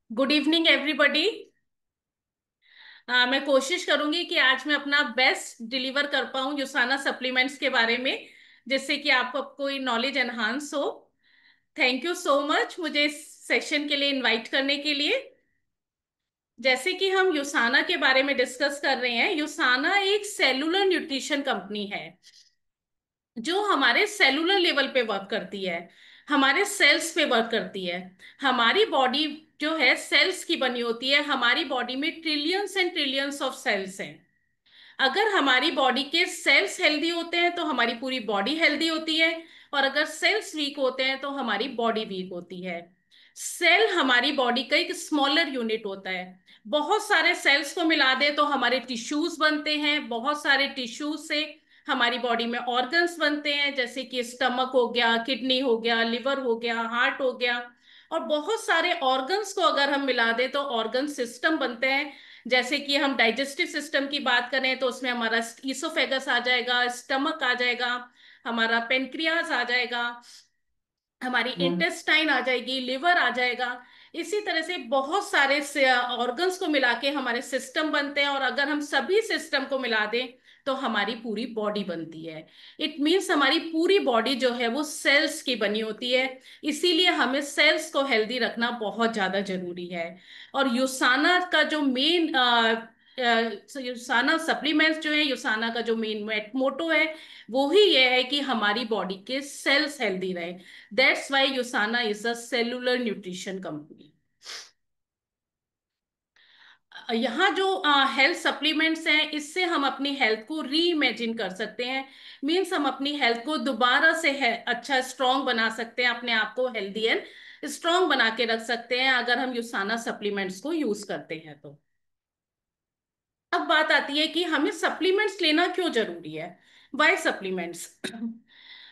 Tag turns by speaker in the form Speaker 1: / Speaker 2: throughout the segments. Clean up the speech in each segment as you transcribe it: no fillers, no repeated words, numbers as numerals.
Speaker 1: Good evening everybody. मैं कोशिश करूंगी कि आज मैं अपना बेस्ट डिलीवर कर पाऊं यूसाना सप्लीमेंट्स के बारे में, जिससे कि आपको कोई नॉलेज एनहांस हो। थैंक यू सो मच मुझे इस सेशन के लिए इनवाइट करने के लिए। जैसे कि हम यूसाना के बारे में डिस्कस कर रहे हैं, यूसाना एक सेलुलर न्यूट्रिशन कंपनी है जो हमारे सेलुलर लेवल पे वर्क करती है, हमारे सेल्स पे वर्क करती है। हमारी बॉडी जो है सेल्स की बनी होती है। हमारी बॉडी में trillions and trillions of cells हैं। अगर हमारी बॉडी के सेल्स हेल्दी होते हैं तो हमारी पूरी बॉडी हेल्दी होती है, और अगर सेल्स वीक होते हैं तो हमारी बॉडी वीक होती है। सेल हमारी बॉडी का एक स्मॉलर यूनिट होता है। बहुत सारे सेल्स को मिला दे तो हमारे टिश्यूज बनते हैं। बहुत सारे टिश्यूज से हमारी बॉडी में ऑर्गन्स बनते हैं, जैसे कि स्टमक हो गया, किडनी हो गया, लिवर हो गया, हार्ट हो गया। और बहुत सारे ऑर्गन्स को अगर हम मिला दें तो ऑर्गन सिस्टम बनते हैं। जैसे कि हम डाइजेस्टिव सिस्टम की बात करें तो उसमें हमारा ईसोफेगस आ जाएगा, स्टमक आ जाएगा, हमारा पेनक्रियाज आ जाएगा, हमारी इंटेस्टाइन आ जाएगी, लिवर आ जाएगा। इसी तरह से बहुत सारे ऑर्गन्स को मिला के हमारे सिस्टम बनते हैं, और अगर हम सभी सिस्टम को मिला दें तो हमारी पूरी बॉडी बनती है। इट मीन्स हमारी पूरी बॉडी जो है वो सेल्स की बनी होती है। इसीलिए हमें सेल्स को हेल्दी रखना बहुत ज्यादा जरूरी है। और यूसाना का जो मेन यूसाना सप्लीमेंट्स जो है, यूसाना का जो मेन मोटो है वो ही ये है कि हमारी बॉडी के सेल्स हेल्दी रहे। That's why यूसाना is a cellular nutrition company. यहाँ जो हेल्थ सप्लीमेंट्स हैं, इससे हम अपनी हेल्थ को री इमेजिन कर सकते हैं। मीन्स हम अपनी हेल्थ को दोबारा से है अच्छा स्ट्रांग बना सकते हैं, अपने आप को हेल्दी एंड स्ट्रांग बना के रख सकते हैं अगर हम यूसाना सप्लीमेंट्स को यूज करते हैं तो। अब बात आती है कि हमें सप्लीमेंट्स लेना क्यों जरूरी है। Why supplements?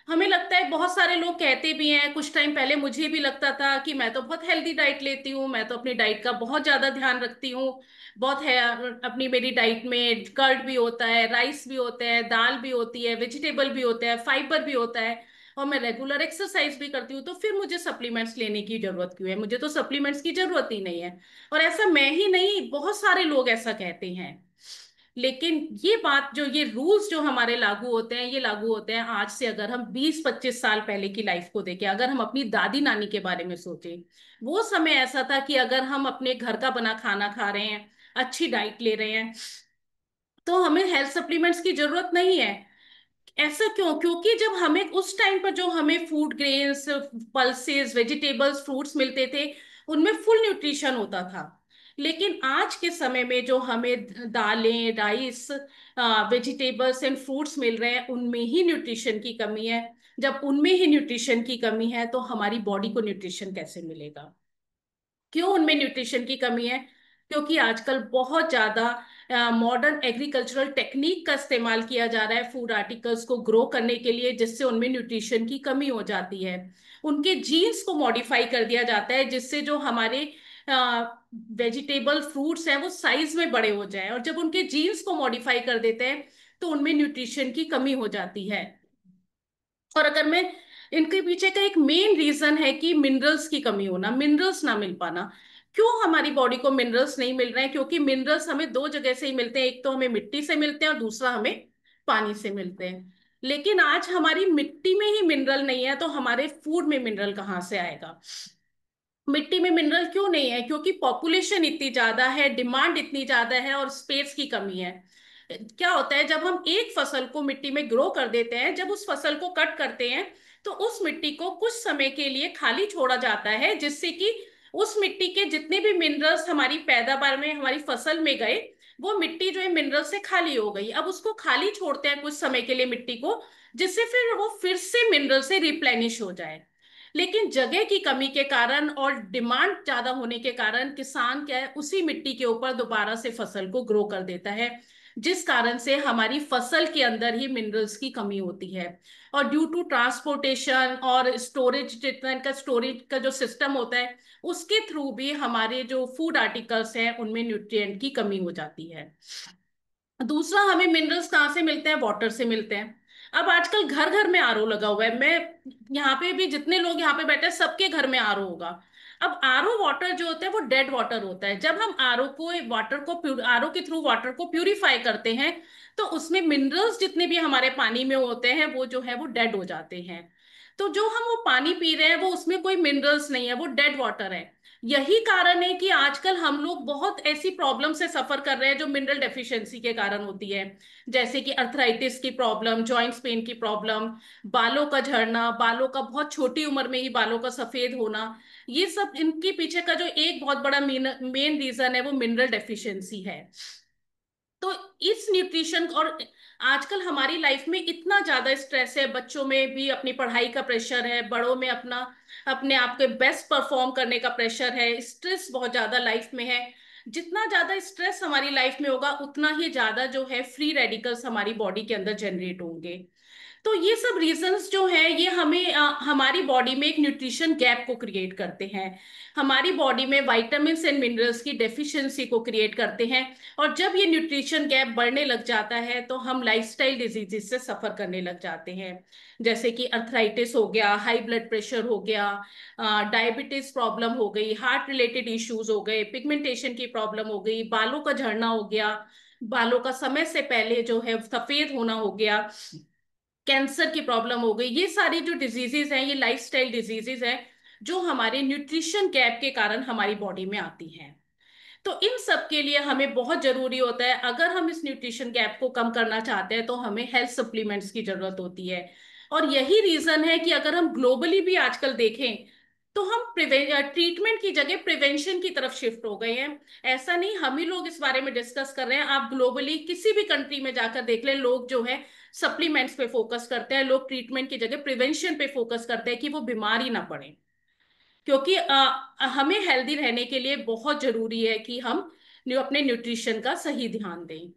Speaker 1: हमें लगता है, बहुत सारे लोग कहते भी हैं, कुछ टाइम पहले मुझे भी लगता था कि मैं तो बहुत हेल्दी डाइट लेती हूँ, मैं तो अपनी डाइट का बहुत ज्यादा ध्यान रखती हूँ। बहुत है अपनी मेरी डाइट में कर्ड भी होता है, राइस भी होते हैं, दाल भी होती है, वेजिटेबल भी होता है, फाइबर भी होता है, और मैं रेगुलर एक्सरसाइज भी करती हूँ, तो फिर मुझे सप्लीमेंट्स लेने की जरूरत क्यों है? मुझे तो सप्लीमेंट्स की जरूरत ही नहीं है। और ऐसा मैं ही नहीं, बहुत सारे लोग ऐसा कहते हैं। लेकिन ये बात, जो ये रूल्स जो हमारे लागू होते हैं, ये लागू होते हैं आज से अगर हम 20-25 साल पहले की लाइफ को देखें। अगर हम अपनी दादी नानी के बारे में सोचें, वो समय ऐसा था कि अगर हम अपने घर का बना खाना खा रहे हैं, अच्छी डाइट ले रहे हैं, तो हमें हेल्थ सप्लीमेंट्स की जरूरत नहीं है। ऐसा क्यों? क्योंकि जब हमें उस टाइम पर जो हमें food grains, pulses, vegetables, fruits मिलते थे, उनमें फुल न्यूट्रिशन होता था। लेकिन आज के समय में जो हमें दालें, राइस, वेजिटेबल्स एंड फ्रूट्स मिल रहे हैं, उनमें ही न्यूट्रिशन की कमी है। जब उनमें ही न्यूट्रिशन की कमी है तो हमारी बॉडी को न्यूट्रिशन कैसे मिलेगा? क्यों उनमें न्यूट्रिशन की कमी है? क्योंकि आजकल बहुत ज्यादा मॉडर्न एग्रीकल्चरल टेक्निक का इस्तेमाल किया जा रहा है फूड आर्टिकल्स को ग्रो करने के लिए, जिससे उनमें न्यूट्रिशन की कमी हो जाती है। उनके जीन्स को मॉडिफाई कर दिया जाता है, जिससे जो हमारे वेजिटेबल फ्रूट्स हैं वो साइज में बड़े हो जाएं, और जब उनके जीन्स को मॉडिफाई कर देते हैं तो उनमें न्यूट्रिशन की कमी हो जाती है। और अगर मैं, इनके पीछे का एक मेन रीजन है कि मिनरल्स की कमी होना, मिनरल्स ना मिल पाना। क्यों हमारी बॉडी को मिनरल्स नहीं मिल रहे हैं? क्योंकि मिनरल्स हमें दो जगह से ही मिलते हैं। एक तो हमें मिट्टी से मिलते हैं और दूसरा हमें पानी से मिलते हैं। लेकिन आज हमारी मिट्टी में ही मिनरल नहीं है तो हमारे फूड में मिनरल कहाँ से आएगा? मिट्टी में मिनरल क्यों नहीं है? क्योंकि पॉपुलेशन इतनी ज्यादा है, डिमांड इतनी ज्यादा है, और स्पेस की कमी है। क्या होता है, जब हम एक फसल को मिट्टी में ग्रो कर देते हैं, जब उस फसल को कट करते हैं तो उस मिट्टी को कुछ समय के लिए खाली छोड़ा जाता है, जिससे कि उस मिट्टी के जितने भी मिनरल्स हमारी पैदावार में, हमारी फसल में गए, वो मिट्टी जो है मिनरल से खाली हो गई। अब उसको खाली छोड़ते हैं कुछ समय के लिए मिट्टी को, जिससे फिर वो फिर से मिनरल से रिप्लेनिश हो जाए। लेकिन जगह की कमी के कारण और डिमांड ज्यादा होने के कारण किसान क्या है, उसी मिट्टी के ऊपर दोबारा से फसल को ग्रो कर देता है, जिस कारण से हमारी फसल के अंदर ही मिनरल्स की कमी होती है। और ड्यू टू ट्रांसपोर्टेशन और स्टोरेज, जितना इनका स्टोरेज का जो सिस्टम होता है, उसके थ्रू भी हमारे जो फूड आर्टिकल्स हैं उनमें न्यूट्रिएंट की कमी हो जाती है। दूसरा, हमें मिनरल्स कहाँ से मिलते हैं? वाटर से मिलते हैं। अब आजकल घर घर में आरओ लगा हुआ है। मैं यहाँ पे भी, जितने लोग यहाँ पे बैठे हैं सबके घर में आरओ होगा। अब आरओ वाटर जो होता है वो डेड वाटर होता है। जब हम आरओ के थ्रू वाटर को प्यूरिफाई करते हैं तो उसमें मिनरल्स जितने भी हमारे पानी में होते हैं वो जो है वो डेड हो जाते हैं। तो जो हम वो पानी पी रहे हैं वो उसमें कोई मिनरल्स नहीं है, वो डेड वाटर है। यही कारण है कि आजकल हम लोग बहुत ऐसी प्रॉब्लम से सफर कर रहे हैं जो मिनरल डेफिशिएंसी के कारण होती है। जैसे कि अर्थराइटिस की प्रॉब्लम, जॉइंट्स पेन की प्रॉब्लम, बालों का झड़ना, बालों का बहुत छोटी उम्र में ही बालों का सफेद होना। ये सब इनके पीछे का जो एक बहुत बड़ा मेन मेन रीजन है वो मिनरल डेफिशिएंसी है। तो इस न्यूट्रिशन और आजकल हमारी लाइफ में इतना ज्यादा स्ट्रेस है, बच्चों में भी अपनी पढ़ाई का प्रेशर है, बड़ों में अपना अपने आप के बेस्ट परफॉर्म करने का प्रेशर है, स्ट्रेस बहुत ज्यादा लाइफ में है। जितना ज्यादा स्ट्रेस हमारी लाइफ में होगा उतना ही ज्यादा जो है फ्री रेडिकल्स हमारी बॉडी के अंदर जनरेट होंगे। तो ये सब रीजंस जो है ये हमें हमारी बॉडी में एक न्यूट्रिशन गैप को क्रिएट करते हैं, हमारी बॉडी में विटामिन्स एंड मिनरल्स की डेफिशिएंसी को क्रिएट करते हैं। और जब ये न्यूट्रिशन गैप बढ़ने लग जाता है तो हम लाइफस्टाइल डिजीजेस से सफर करने लग जाते हैं। जैसे कि अर्थराइटिस हो गया, हाई ब्लड प्रेशर हो गया, डायबिटीज प्रॉब्लम हो गई, हार्ट रिलेटेड इश्यूज हो गए, पिगमेंटेशन की प्रॉब्लम हो गई, बालों का झड़ना हो गया, बालों का समय से पहले जो है सफेद होना हो गया, कैंसर की प्रॉब्लम हो गई। ये सारी जो डिजीजेस हैं ये लाइफस्टाइल डिजीजेस हैं जो हमारे न्यूट्रिशन गैप के कारण हमारी बॉडी में आती हैं। तो इन सब के लिए हमें बहुत जरूरी होता है, अगर हम इस न्यूट्रिशन गैप को कम करना चाहते हैं तो हमें हेल्थ सप्लीमेंट्स की जरूरत होती है। और यही रीजन है कि अगर हम ग्लोबली भी आजकल देखें तो हम ट्रीटमेंट की जगह प्रिवेंशन की तरफ शिफ्ट हो गए हैं। ऐसा नहीं हम ही लोग इस बारे में डिस्कस कर रहे हैं, आप ग्लोबली किसी भी कंट्री में जाकर देख लें, लोग जो है सप्लीमेंट्स पे फोकस करते हैं, लोग ट्रीटमेंट की जगह प्रिवेंशन पे फोकस करते हैं कि वो बीमार ही ना पड़े। क्योंकि हमें हेल्दी रहने के लिए बहुत जरूरी है कि हम अपने न्यूट्रिशन का सही ध्यान दें।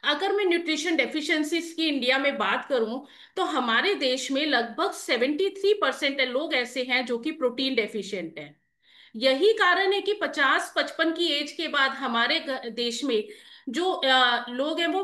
Speaker 1: अगर मैं न्यूट्रिशन डेफिशिएंसीज की इंडिया में बात करूं तो हमारे देश में लगभग 73% लोग ऐसे हैं जो कि प्रोटीन डेफिशिएंट हैं। यही कारण है कि 50-55 की एज के बाद हमारे देश में जो लोग हैं वो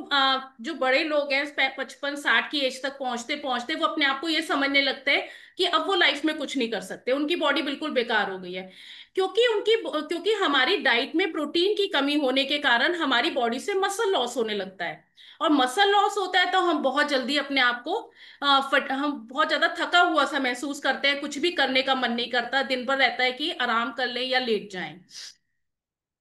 Speaker 1: जो बड़े लोग हैं 55-60 की एज तक पहुंचते पहुंचते वो अपने आप को ये समझने लगते हैं कि अब वो लाइफ में कुछ नहीं कर सकते, उनकी बॉडी बिल्कुल बेकार हो गई है। क्योंकि हमारी डाइट में प्रोटीन की कमी होने के कारण हमारी बॉडी से मसल लॉस होने लगता है। और मसल लॉस होता है तो हम बहुत जल्दी अपने आप को हम बहुत ज्यादा थका हुआ सा महसूस करते हैं, कुछ भी करने का मन नहीं करता, दिन भर रहता है कि आराम कर लें या लेट जाएं।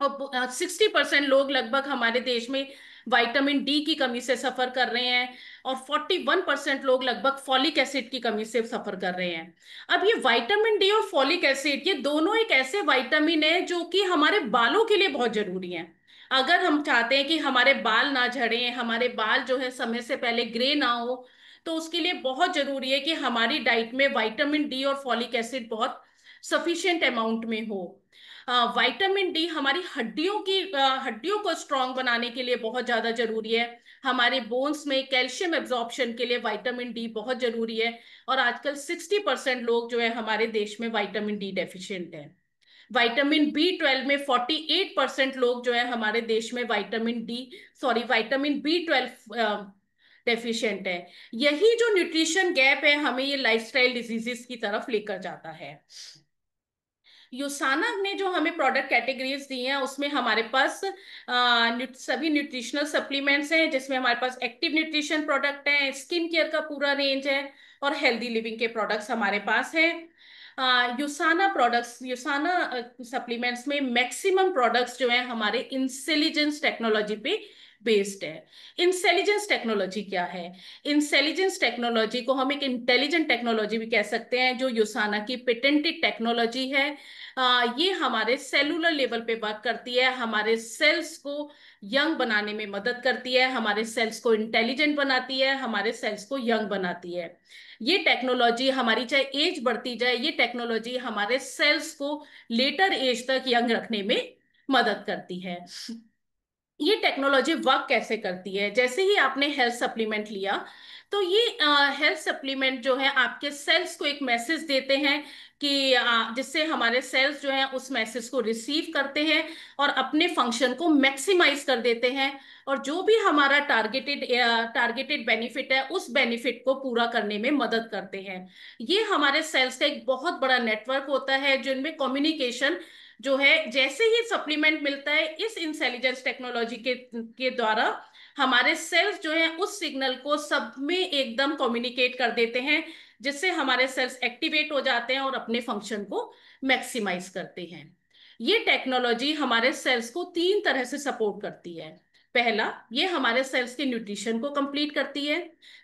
Speaker 1: और 60% लोग लगभग हमारे देश में विटामिन डी की कमी से सफर कर रहे हैं। और 41% लोग लगभग फॉलिक एसिड की कमी से सफर कर रहे हैं। अब ये विटामिन डी और फॉलिक एसिड ये दोनों एक ऐसे विटामिन है जो कि हमारे बालों के लिए बहुत जरूरी है। अगर हम चाहते हैं कि हमारे बाल ना झड़े, हमारे बाल जो है समय से पहले ग्रे ना हो, तो उसके लिए बहुत जरूरी है कि हमारी डाइट में विटामिन डी और फॉलिक एसिड बहुत सफिशिएंट अमाउंट में हो। विटामिन डी हमारी हड्डियों को स्ट्रांग बनाने के लिए बहुत ज्यादा जरूरी है। हमारे बोन्स में कैल्शियम एब्जॉर्प्शन के लिए विटामिन डी बहुत जरूरी है। और आजकल 60% लोग जो है हमारे देश में विटामिन डी डेफिशिएंट है। विटामिन बी 12 में 48% लोग जो है हमारे देश में विटामिन बी 12 डेफिशिएंट है। यही जो न्यूट्रिशन गैप है हमें ये लाइफस्टाइल डिजीजेस की तरफ लेकर जाता है। यूसाना ने जो हमें प्रोडक्ट कैटेगरीज दी हैं उसमें हमारे पास सभी न्यूट्रिशनल सप्लीमेंट्स हैं, जिसमें हमारे पास एक्टिव न्यूट्रिशन प्रोडक्ट हैं, स्किन केयर का पूरा रेंज है, और हेल्दी लिविंग के प्रोडक्ट्स हमारे पास हैं। यूसाना सप्लीमेंट्स में मैक्सिमम प्रोडक्ट्स जो हैं हमारे इंटेलिजेंस टेक्नोलॉजी पे बेस्ड है। इंटेलिजेंस टेक्नोलॉजी क्या है? इंटेलिजेंस टेक्नोलॉजी को हम एक इंटेलिजेंट टेक्नोलॉजी भी कह सकते हैं, जो यूसाना की पेटेंटेड टेक्नोलॉजी है। ये हमारे सेलुलर लेवल पे वर्क करती है, हमारे सेल्स को यंग बनाने में मदद करती है, हमारे सेल्स को इंटेलिजेंट बनाती है, हमारे सेल्स को यंग बनाती है। ये टेक्नोलॉजी हमारी चाहे एज बढ़ती जाए, ये टेक्नोलॉजी हमारे सेल्स को लेटर एज तक यंग रखने में मदद करती है। ये टेक्नोलॉजी वर्क कैसे करती है? जैसे ही आपने हेल्थ सप्लीमेंट लिया तो ये हेल्थ सप्लीमेंट जो है आपके सेल्स को एक मैसेज देते हैं कि जिससे हमारे सेल्स जो है उस मैसेज को रिसीव करते हैं और अपने फंक्शन को मैक्सिमाइज कर देते हैं, और जो भी हमारा टारगेटेड बेनिफिट है उस बेनिफिट को पूरा करने में मदद करते हैं। ये हमारे सेल्स का एक बहुत बड़ा नेटवर्क होता है जिनमें कम्युनिकेशन जो है, जैसे ही सप्लीमेंट मिलता है इस इंटेलिजेंस टेक्नोलॉजी के द्वारा हमारे सेल्स जो है उस सिग्नल को सब में एकदम कम्युनिकेट कर देते हैं, जिससे हमारे सेल्स एक्टिवेट हो जाते हैं और अपने फंक्शन को मैक्सिमाइज करते हैं। ये टेक्नोलॉजी हमारे सेल्स को तीन तरह से सपोर्ट करती है। पहला, ये हमारे सेल्स के न्यूट्रिशन को कंप्लीट करती है।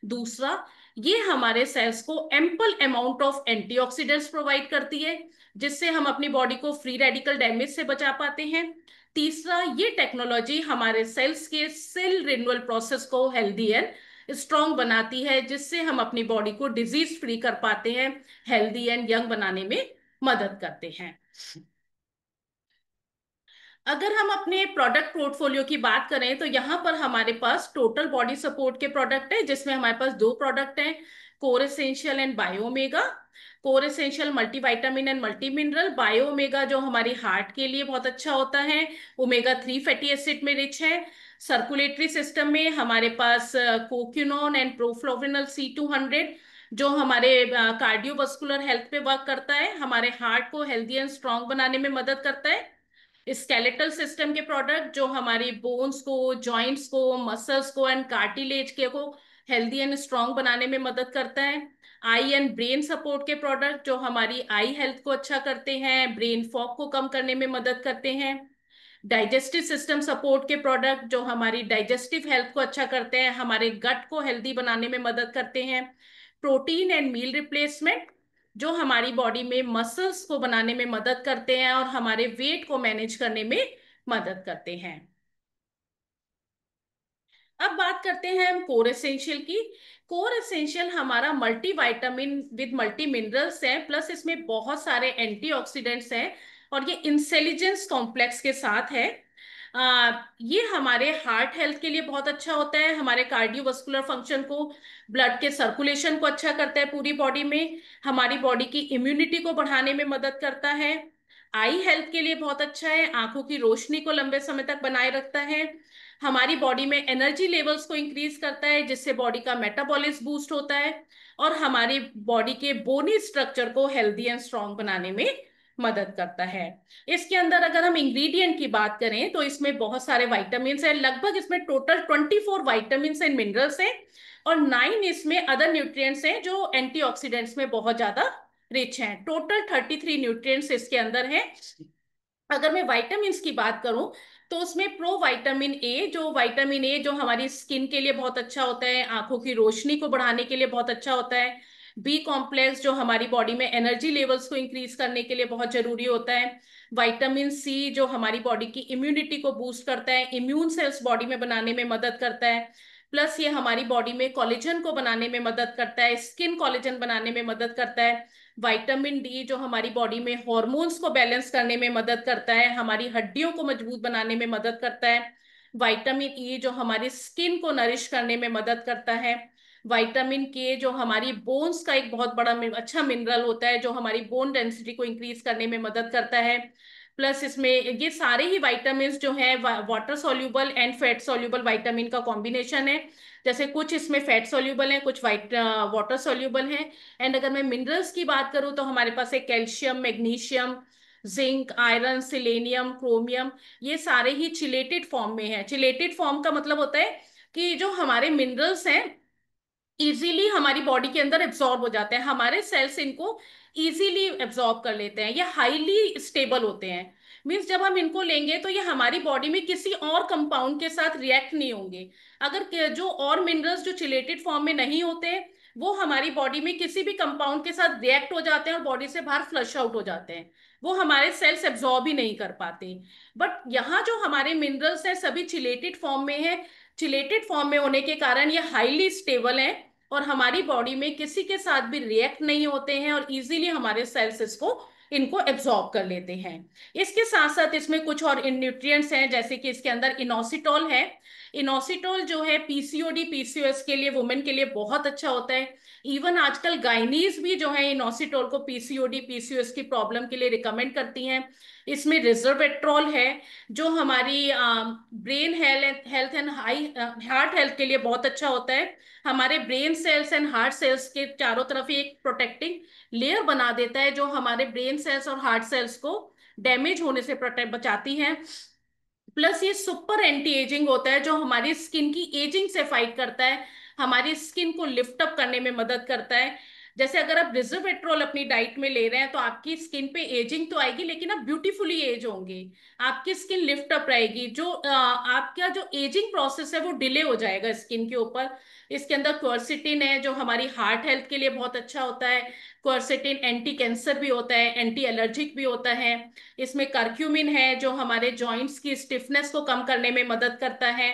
Speaker 1: दूसरा, ये हमारे सेल्स को ample amount of antioxidants provide करती है, जिससे हम अपनी बॉडी को फ्री रेडिकल डैमेज से बचा पाते हैं। तीसरा, ये टेक्नोलॉजी हमारे सेल्स के सेल रिन्यूअल प्रोसेस को हेल्दी एंड स्ट्रॉन्ग बनाती है, जिससे हम अपनी बॉडी को डिजीज फ्री कर पाते हैं, हेल्दी एंड यंग बनाने में मदद करते हैं। अगर हम अपने प्रोडक्ट पोर्टफोलियो की बात करें तो यहाँ पर हमारे पास टोटल बॉडी सपोर्ट के प्रोडक्ट है, जिसमें हमारे पास दो प्रोडक्ट हैं, core essential and biomega. Core essential multivitamin and multi mineral, biomega जो हमारी हार्ट के लिए बहुत अच्छा होता है, ओमेगा 3 फैटी एसिड में रिच है। सर्कुलेटरी सिस्टम में हमारे पास कोक्यूनोन एंड प्रोफ्लोविनल C200, जो हमारे कार्डियोवास्कुलर हेल्थ पे वर्क करता है, हमारे हार्ट को हेल्दी एंड स्ट्रांग बनाने में मदद करता है। स्केलेटल सिस्टम के प्रोडक्ट जो हमारी बोन्स को, जॉइंट्स को, मसल्स को एंड कार्टिलेज के को हेल्दी एंड स्ट्रांग बनाने में मदद करता है। आई एंड ब्रेन सपोर्ट के प्रोडक्ट जो हमारी आई हेल्थ को अच्छा करते हैं, ब्रेन फॉग को कम करने में मदद करते हैं। डाइजेस्टिव सिस्टम सपोर्ट के प्रोडक्ट जो हमारी डाइजेस्टिव हेल्थ को अच्छा करते हैं, हमारे गट को हेल्दी बनाने में मदद करते हैं। प्रोटीन एंड मील रिप्लेसमेंट जो हमारी बॉडी में मसल्स को बनाने में मदद करते हैं और हमारे वेट को मैनेज करने में मदद करते हैं। अब बात करते हैं हम कोर एसेंशियल की। कोर एसेंशियल हमारा मल्टीविटामिन विद मल्टी मिनरल्स है, प्लस इसमें बहुत सारे एंटीऑक्सीडेंट्स हैं, और ये इंटेलिजेंस कॉम्प्लेक्स के साथ है। ये हमारे हार्ट हेल्थ के लिए बहुत अच्छा होता है, हमारे कार्डियोवास्कुलर फंक्शन को, ब्लड के सर्कुलेशन को अच्छा करता है पूरी बॉडी में, हमारी बॉडी की इम्यूनिटी को बढ़ाने में मदद करता है। आई हेल्थ के लिए बहुत अच्छा है, आंखों की रोशनी को लंबे समय तक बनाए रखता है, हमारी बॉडी में एनर्जी लेवल्स को इंक्रीज करता है, जिससे बॉडी का मेटाबॉलिज्म बूस्ट होता है, और हमारी बॉडी के बोनी स्ट्रक्चर को हेल्दी एंड स्ट्रांग बनाने में मदद करता है। इसके अंदर अगर हम इंग्रेडिएंट की बात करें तो इसमें बहुत सारे वाइटामिन हैं, लगभग इसमें टोटल 24 वाइटामिन एंड मिनरल्स हैं, और 9 इसमें अदर न्यूट्रिएंट्स हैं जो एंटीऑक्सीडेंट्स में बहुत ज्यादा रिच हैं। टोटल 33 न्यूट्रिएंट्स इसके अंदर हैं। अगर मैं वाइटामिन की बात करूं तो उसमें प्रो वाइटामिन ए, जो वाइटामिन ए जो हमारी स्किन के लिए बहुत अच्छा होता है, आंखों की रोशनी को बढ़ाने के लिए बहुत अच्छा होता है। बी कॉम्प्लेक्स जो हमारी बॉडी में एनर्जी लेवल्स को इंक्रीज करने के लिए बहुत जरूरी होता है। विटामिन सी जो हमारी बॉडी की इम्यूनिटी को बूस्ट करता है, इम्यून सेल्स बॉडी में बनाने में मदद करता है। प्लस ये हमारी बॉडी में कोलेजन को बनाने में मदद करता है, स्किन कोलेजन बनाने में मदद करता है। विटामिन डी जो हमारी बॉडी में हॉर्मोन्स को बैलेंस करने में मदद करता है, हमारी हड्डियों को मजबूत बनाने में मदद करता है। विटामिन ई जो हमारी स्किन को नरिश करने में मदद करता है। विटामिन के जो हमारी बोन्स का एक बहुत बड़ा अच्छा मिनरल होता है, जो हमारी बोन डेंसिटी को इंक्रीज करने में मदद करता है। प्लस इसमें ये सारे ही विटामिन जो है water soluble and fat soluble vitamin का कॉम्बिनेशन है, जैसे कुछ इसमें फैट सॉल्यूबल है, कुछ वाटर सॉल्यूबल है। एंड अगर मैं मिनरल्स की बात करूं तो हमारे पास है calcium, magnesium, zinc, iron, selenium, chromium. ये सारे ही चिलेटेड फॉर्म में है। चिलेटेड फॉर्म का मतलब होता है कि जो हमारे मिनरल्स हैं इजीली हमारी बॉडी के अंदर एब्जॉर्ब हो जाते हैं, हमारे सेल्स इनको इजीली एब्जॉर्ब कर लेते हैं, ये हाईली स्टेबल होते हैं। मीन्स जब हम इनको लेंगे तो ये हमारी बॉडी में किसी और कंपाउंड के साथ रिएक्ट नहीं होंगे। अगर जो और मिनरल्स जो चिलेटेड फॉर्म में नहीं होते वो हमारी बॉडी में किसी भी कंपाउंड के साथ रिएक्ट हो जाते हैं और बॉडी से बाहर फ्लश आउट हो जाते हैं, वो हमारे सेल्स एब्जॉर्ब ही नहीं कर पाते। बट यहाँ जो हमारे मिनरल्स हैं सभी चिलेटेड फॉर्म में है। चिलेटेड फॉर्म में होने के कारण ये हाईली स्टेबल है और हमारी बॉडी में किसी के साथ भी रिएक्ट नहीं होते हैं और इजीली हमारे सेल्स इसको इनको एब्जॉर्ब कर लेते हैं। इसके साथ साथ इसमें कुछ और न्यूट्रिएंट्स हैं, जैसे कि इसके अंदर इनोसिटोल है। इनोसिटोल जो है पीसीओडी पीसीओएस के लिए, वुमेन के लिए बहुत अच्छा होता है। इवन आजकल गाइनीज भी जो है इनोसिटोल को पीसीओडी पीसीओएस की प्रॉब्लम के लिए रिकमेंड करती हैं। इसमें रिजर्वेट्रॉल है, जो हमारी brain health and high heart health के लिए बहुत अच्छा होता है। हमारे brain cells and heart cells के चारों तरफ एक प्रोटेक्टिंग लेयर बना देता है, जो हमारे ब्रेन सेल्स और हार्ट सेल्स को डैमेज होने से प्रोटेक्ट बचाती है। प्लस ये सुपर एंटी एजिंग होता है, जो हमारी स्किन की एजिंग से फाइट करता है, हमारी स्किन को लिफ्ट अप करने में मदद करता है। जैसे अगर आप रिजर्वेट्रोल अपनी डाइट में ले रहे हैं तो आपकी स्किन पे एजिंग तो आएगी, लेकिन आप ब्यूटीफुली एज होंगे, आपकी स्किन लिफ्ट अप रहेगी। जो आपका जो एजिंग प्रोसेस है वो डिले हो जाएगा स्किन के ऊपर। इसके अंदर क्वर्सिटिन है, जो हमारी हार्ट हेल्थ के लिए बहुत अच्छा होता है। क्वर्सिटिन एंटी कैंसर भी होता है, एंटी एलर्जिक भी होता है। इसमें करक्यूमिन है, जो हमारे जॉइंट्स की स्टिफनेस को कम करने में मदद करता है।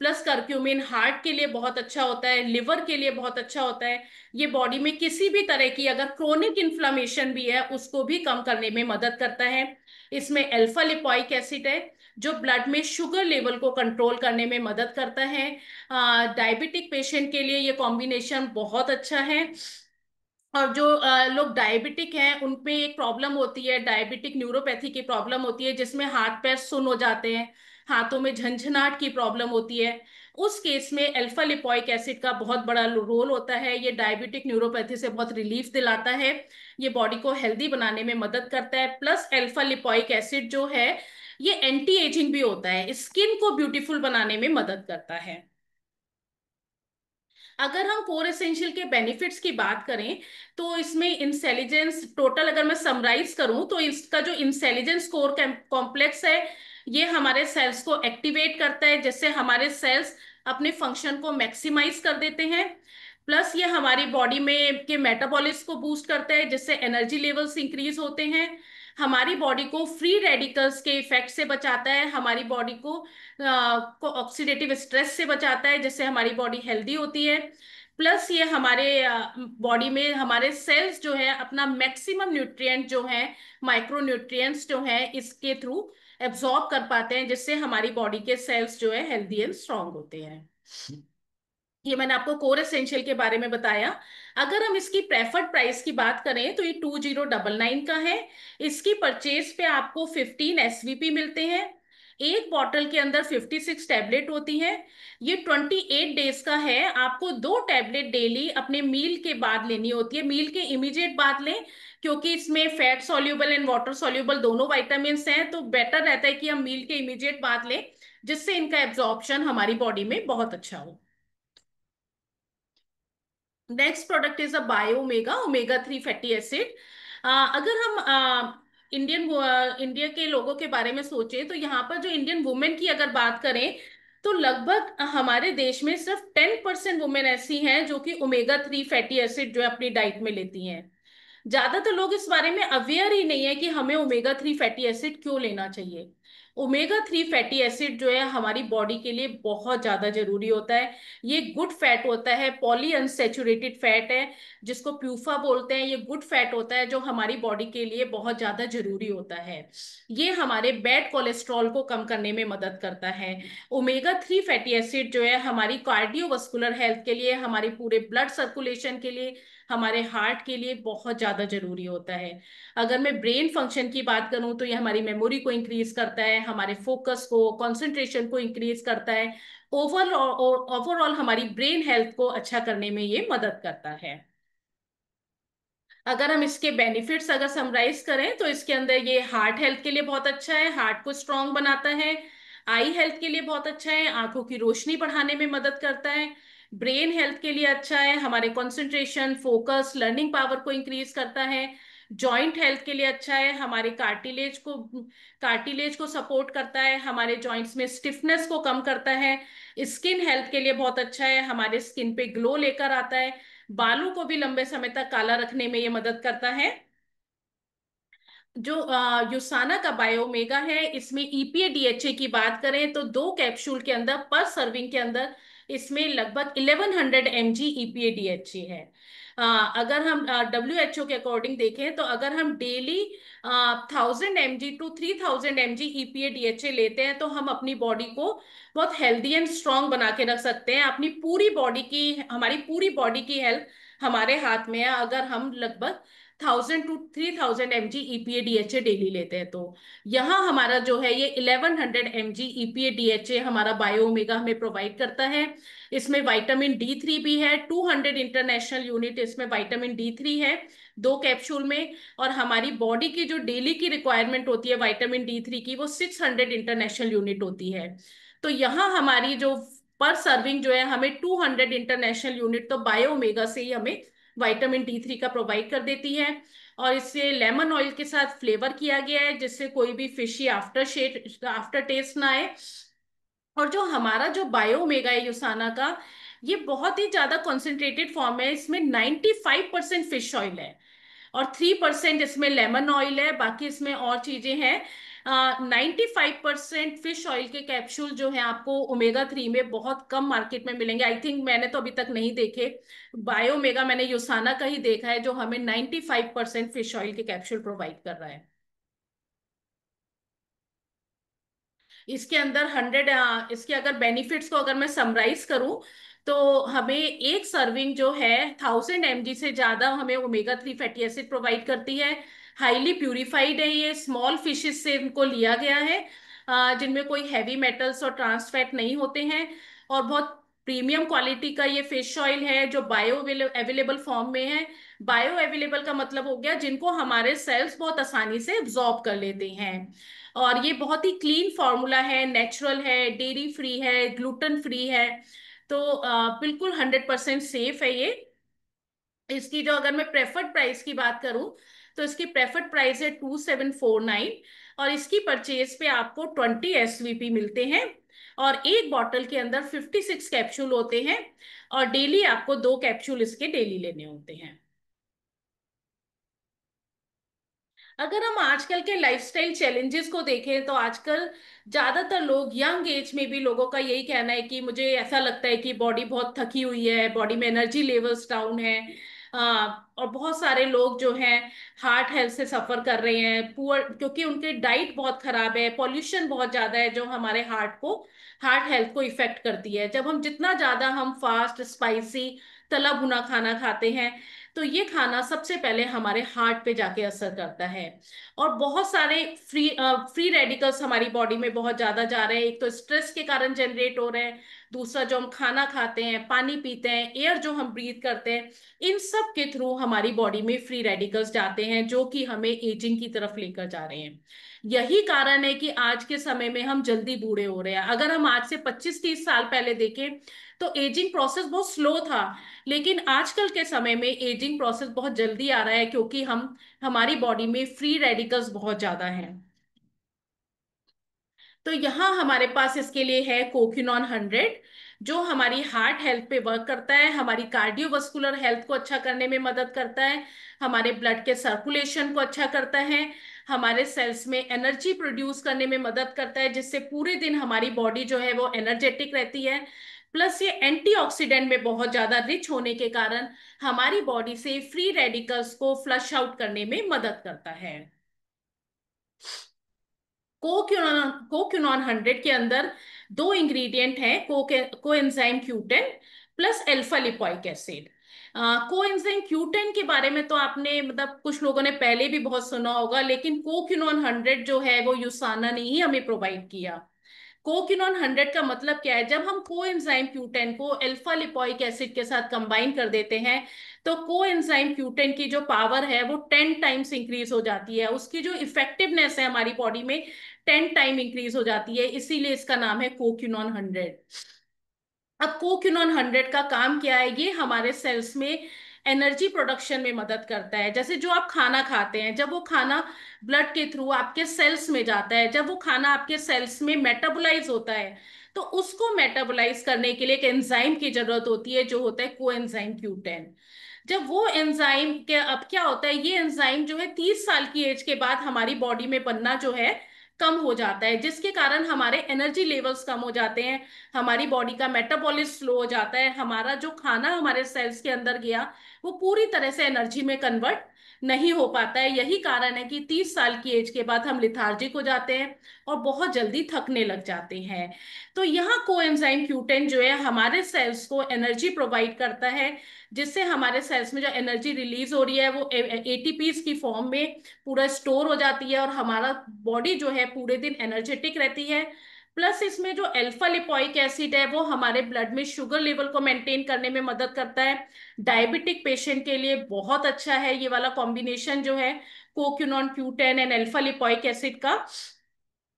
Speaker 1: प्लस करक्यूमिन हार्ट के लिए बहुत अच्छा होता है, लिवर के लिए बहुत अच्छा होता है। ये बॉडी में किसी भी तरह की अगर क्रोनिक इन्फ्लामेशन भी है उसको भी कम करने में मदद करता है। इसमें अल्फा लिपोइक एसिड है, जो ब्लड में शुगर लेवल को कंट्रोल करने में मदद करता है। डायबिटिक पेशेंट के लिए ये कॉम्बिनेशन बहुत अच्छा है। और जो लोग डायबिटिक हैं उनमें एक प्रॉब्लम होती है, डायबिटिक न्यूरोपैथी की प्रॉब्लम होती है, जिसमें हाथ पैर सुन्न हो जाते हैं, हाथों में झंझनाहट की प्रॉब्लम होती है। उस केस में अल्फा लिपोइक एसिड का बहुत बड़ा रोल होता है। ये डायबिटिक न्यूरोपैथी से बहुत रिलीफ दिलाता है, ये बॉडी को हेल्दी बनाने में मदद करता है। प्लस अल्फा लिपोइक एसिड जो है ये एंटी एजिंग भी होता है, स्किन को ब्यूटीफुल बनाने में मदद करता है। अगर हम कोर एसेंशियल के बेनिफिट्स की बात करें तो इसमें इंटेलिजेंस टोटल अगर मैं समराइज करूं तो इसका जो इंटेलिजेंस कोर कॉम्प्लेक्स है ये हमारे सेल्स को एक्टिवेट करता है, जिससे हमारे सेल्स अपने फंक्शन को मैक्सिमाइज कर देते हैं। प्लस ये हमारी बॉडी में के मेटाबॉलिज्म को बूस्ट करता है, जिससे एनर्जी लेवल्स इंक्रीज होते हैं। हमारी बॉडी को फ्री रेडिकल्स के इफेक्ट से बचाता है, हमारी बॉडी को ऑक्सीडेटिव स्ट्रेस से बचाता है, जिससे हमारी बॉडी हेल्दी होती है। प्लस ये हमारे बॉडी में हमारे सेल्स जो है अपना मैक्सिमम न्यूट्रिएंट जो है, माइक्रो न्यूट्रिएंट्स जो है इसके थ्रू एब्जॉर्ब कर पाते हैं, जिससे हमारी बॉडी के सेल्स जो है हेल्दी एंड स्ट्रांग होते हैं। ये मैंने आपको कोर एसेंशियल के बारे में बताया। अगर हम इसकी प्रेफर्ड प्राइस की बात करें तो ये 2099 का है। इसकी परचेज पे आपको 15 एसवीपी मिलते हैं। एक बॉटल के अंदर 56 टैबलेट होती है। ये 28 डेज का है। आपको 2 टैबलेट डेली अपने मील के बाद लेनी होती है, मील के इमीडिएट बाद लें, क्योंकि इसमें fat soluble and water soluble दोनों वाइटामिन हैं, तो बेटर रहता है कि हम मील के इमीडिएट बाद लें, जिससे इनका एब्जॉर्प्शन हमारी बॉडी में बहुत अच्छा हो। Next product is a bio omega omega 3 fatty acid. अगर हम इंडिया के लोगों के बारे में सोचें तो यहाँ पर जो इंडियन वुमेन की अगर बात करें तो लगभग हमारे देश में सिर्फ 10% वुमेन ऐसी हैं जो कि ओमेगा 3 फैटी एसिड जो है अपनी डाइट में लेती हैं। ज्यादातर लोग इस बारे में अवेयर ही नहीं है कि हमें ओमेगा 3 फैटी एसिड क्यों लेना चाहिए। ओमेगा 3 फैटी एसिड जो है हमारी बॉडी के लिए बहुत ज्यादा जरूरी होता है। ये गुड फैट होता है, पॉली अनसेचुरेटेड फैट है, जिसको प्यूफा बोलते हैं। ये गुड फैट होता है जो हमारी बॉडी के लिए बहुत ज्यादा जरूरी होता है। ये हमारे बैड कोलेस्ट्रॉल को कम करने में मदद करता है। ओमेगा 3 फैटी एसिड जो है हमारी कार्डियोवास्कुलर हेल्थ के लिए, हमारे पूरे ब्लड सर्कुलेशन के लिए, हमारे हार्ट के लिए बहुत ज्यादा जरूरी होता है। अगर मैं ब्रेन फंक्शन की बात करूं तो ये हमारी मेमोरी को इंक्रीज करता है, हमारे फोकस को, कंसंट्रेशन को इंक्रीज करता है। ओवरऑल हमारी ब्रेन हेल्थ को अच्छा करने में ये मदद करता है। अगर हम इसके बेनिफिट्स अगर समराइज करें तो इसके अंदर ये हार्ट हेल्थ के लिए बहुत अच्छा है, हार्ट को स्ट्रांग बनाता है। आई हेल्थ के लिए बहुत अच्छा है, आंखों की रोशनी बढ़ाने में मदद करता है। ब्रेन हेल्थ के लिए अच्छा है, हमारे कंसंट्रेशन, फोकस, लर्निंग पावर को इंक्रीज करता है। जॉइंट हेल्थ के लिए अच्छा है, हमारे कार्टिलेज को सपोर्ट करता है, हमारे जॉइंट्स में स्टिफनेस को कम करता है। स्किन हेल्थ के लिए बहुत अच्छा है, हमारे स्किन पे ग्लो लेकर आता है। बालों को भी लंबे समय तक काला रखने में ये मदद करता है। जो यूसाना का बायोमेगा है इसमें ईपीए डीएचए की बात करें तो 2 कैप्सूल के अंदर पर सर्विंग के अंदर इसमें लगभग 1100 mg ईपीए डीएचए है। अगर हम WHO के अकॉर्डिंग देखें तो अगर हम daily 1000 mg to 3000 mg EPA DHA लेते हैं तो हम अपनी बॉडी को बहुत हेल्दी एंड स्ट्रांग बना के रख सकते हैं। अपनी पूरी बॉडी की, हमारी पूरी बॉडी की हेल्थ हमारे हाथ में है अगर हम लगभग 1000 to 3000 mg EPA DHA daily लेते हैं तो। यहाँ हमारा जो है ये 1100 mg EPA DHA हमारा बायो ओमेगा हमें प्रोवाइड करता है। इसमें विटामिन D3 भी है, 200 इंटरनेशनल यूनिट इसमें विटामिन D3 है 2 कैप्सूल में। और हमारी बॉडी की जो डेली की रिक्वायरमेंट होती है विटामिन D3 की वो 600 इंटरनेशनल यूनिट होती है। तो यहाँ हमारी जो पर सर्विंग जो है हमें 200 इंटरनेशनल यूनिट तो बायो ओमेगा से ही हमें विटामिन D3 का प्रोवाइड कर देती है। और इसे लेमन ऑयल के साथ फ्लेवर किया गया है जिससे कोई भी फिशी आफ्टर टेस्ट ना आए। और जो हमारा जो बायो ओमेगा है यूसाना का, ये बहुत ही ज्यादा कॉन्सेंट्रेटेड फॉर्म है। इसमें 95% फिश ऑयल है और 3% इसमें लेमन ऑयल है, बाकी इसमें और चीजें हैं। 95% फिश ऑयल के कैप्सूल जो है आपको ओमेगा 3 में बहुत कम मार्केट में मिलेंगे। आई थिंक मैंने तो अभी तक नहीं देखे। बायो ओमेगा मैंने यूसाना का ही देखा है जो हमें 95% फिश ऑयल के कैप्सूल प्रोवाइड कर रहा है। इसके अंदर 100, इसके अगर बेनिफिट्स को अगर मैं समराइज करूं तो हमें एक सर्विंग जो है 1000 mg से ज्यादा हमें ओमेगा 3 फैटी एसिड प्रोवाइड करती है। हाईली प्यूरिफाइड है, ये स्मॉल फिशेस से इनको लिया गया है जिनमें कोई हैवी मेटल्स और ट्रांस फैट नहीं होते हैं। और बहुत प्रीमियम क्वालिटी का ये फिश ऑयल है जो बायो अवेलेबल फॉर्म में है। बायो अवेलेबल का मतलब हो गया जिनको हमारे सेल्स बहुत आसानी से एब्जॉर्ब कर लेते हैं। और ये बहुत ही क्लीन फॉर्मूला है, नेचुरल है, डेयरी फ्री है, ग्लूटेन फ्री है। तो बिल्कुल 100% सेफ है ये। इसकी जो अगर मैं प्रेफर्ड प्राइस की बात करूं तो इसकी प्रेफर्ड प्राइस है 2749। और इसकी परचेज पे आपको 20 SVP मिलते हैं। और एक बॉटल के अंदर 56 कैप्सूल होते हैं। और डेली आपको 2 कैप्सूल इसके डेली लेने होते हैं। अगर हम आजकल के लाइफस्टाइल चैलेंजेस को देखें तो आजकल ज्यादातर लोग यंग एज में भी लोगों का यही कहना है कि मुझे ऐसा लगता है कि बॉडी बहुत थकी हुई है, बॉडी में एनर्जी लेवल्स डाउन है। और बहुत सारे लोग जो हैं हार्ट हेल्थ से सफर कर रहे हैं पुअर, क्योंकि उनके डाइट बहुत खराब है, पॉल्यूशन बहुत ज्यादा है जो हमारे हार्ट हेल्थ को इफेक्ट करती है। जब हम जितना ज्यादा हम फास्ट स्पाइसी तला भुना खाना खाते हैं तो ये खाना सबसे पहले हमारे हार्ट पे जाके असर करता है। और बहुत सारे फ्री रेडिकल्स हमारी बॉडी में बहुत ज्यादा जा रहे हैं। एक तो स्ट्रेस के कारण जनरेट हो रहे हैं, दूसरा जो हम खाना खाते हैं, पानी पीते हैं, एयर जो हम ब्रीथ करते हैं, इन सब के थ्रू हमारी बॉडी में फ्री रेडिकल्स जाते हैं जो कि हमें एजिंग की तरफ लेकर जा रहे हैं। यही कारण है कि आज के समय में हम जल्दी बूढ़े हो रहे हैं। अगर हम आज से 25-30 साल पहले देखें तो एजिंग प्रोसेस बहुत स्लो था। लेकिन आजकल के समय में एजिंग प्रोसेस बहुत जल्दी आ रहा है क्योंकि हम हमारी बॉडी में फ्री रेडिकल्स बहुत ज्यादा हैं। तो यहाँ हमारे पास इसके लिए है कोक्यूनॉन 100 जो हमारी हार्ट हेल्थ पे वर्क करता है, हमारी कार्डियोवास्कुलर हेल्थ को अच्छा करने में मदद करता है, हमारे ब्लड के सर्कुलेशन को अच्छा करता है, हमारे सेल्स में एनर्जी प्रोड्यूस करने में मदद करता है जिससे पूरे दिन हमारी बॉडी जो है वो एनर्जेटिक रहती है। प्लस ये एंटीऑक्सीडेंट में बहुत ज्यादा रिच होने के कारण हमारी बॉडी से फ्री रेडिकल्स को फ्लश आउट करने में मदद करता है। कोक्यूनॉन 100 के अंदर दो इंग्रेडिएंट हैं, coenzyme Q ten plus alpha lipoic acid. Coenzyme Q ten के बारे में तो आपने मतलब कुछ लोगों ने पहले भी बहुत सुना होगा, लेकिन कोक्यूनॉन 100 जो है वो यूसाना ने ही हमें प्रोवाइड किया। कोक्यूनॉन 100 का मतलब क्या है? जब हम कोएंजाइम क्यूटेन को अल्फा लिपोइक एसिड के साथ कंबाइन कर देते हैं तो कोएंजाइम क्यूटेन की जो पावर है वो 10 टाइम्स इंक्रीज हो जाती है, उसकी जो इफेक्टिवनेस है हमारी बॉडी में 10 टाइम इंक्रीज हो जाती है। इसीलिए इसका नाम है कोक्यूनॉन 100। अब कोक्यूनॉन 100 का काम क्या है? ये हमारे सेल्स में एनर्जी प्रोडक्शन में मदद करता है। जैसे जो आप खाना खाते हैं, जब वो खाना ब्लड के थ्रू आपके सेल्स में जाता है, जब वो खाना आपके सेल्स में मेटाबोलाइज होता है तो उसको मेटाबोलाइज करने के लिए एक एंजाइम की जरूरत होती है जो होता है कोएंजाइम क्यूटेन। जब वो एंजाइम के अब क्या होता है, ये एंजाइम जो है 30 साल की एज के बाद हमारी बॉडी में बनना जो है कम हो जाता है, जिसके कारण हमारे एनर्जी लेवल्स कम हो जाते हैं, हमारी बॉडी का मेटाबॉलिज्म स्लो हो जाता है, हमारा जो खाना हमारे सेल्स के अंदर गया वो पूरी तरह से एनर्जी में कन्वर्ट नहीं हो पाता है। यही कारण है कि 30 साल की एज के बाद हम लिथार्जिक हो जाते हैं और बहुत जल्दी थकने लग जाते हैं। तो यहाँ कोएंजाइम Q10 जो है हमारे सेल्स को एनर्जी प्रोवाइड करता है, जिससे हमारे सेल्स में जो एनर्जी रिलीज हो रही है वो एटीपीज की फॉर्म में पूरा स्टोर हो जाती है, और हमारा बॉडी जो है पूरे दिन एनर्जेटिक रहती है। प्लस इसमें जो अल्फा लिपोइक एसिड है वो हमारे ब्लड में शुगर लेवल को मेंटेन करने में मदद करता है। डायबिटिक पेशेंट के लिए बहुत अच्छा है ये वाला कॉम्बिनेशन जो है कोक्यूनॉन Q10 and alpha lipoic acid का।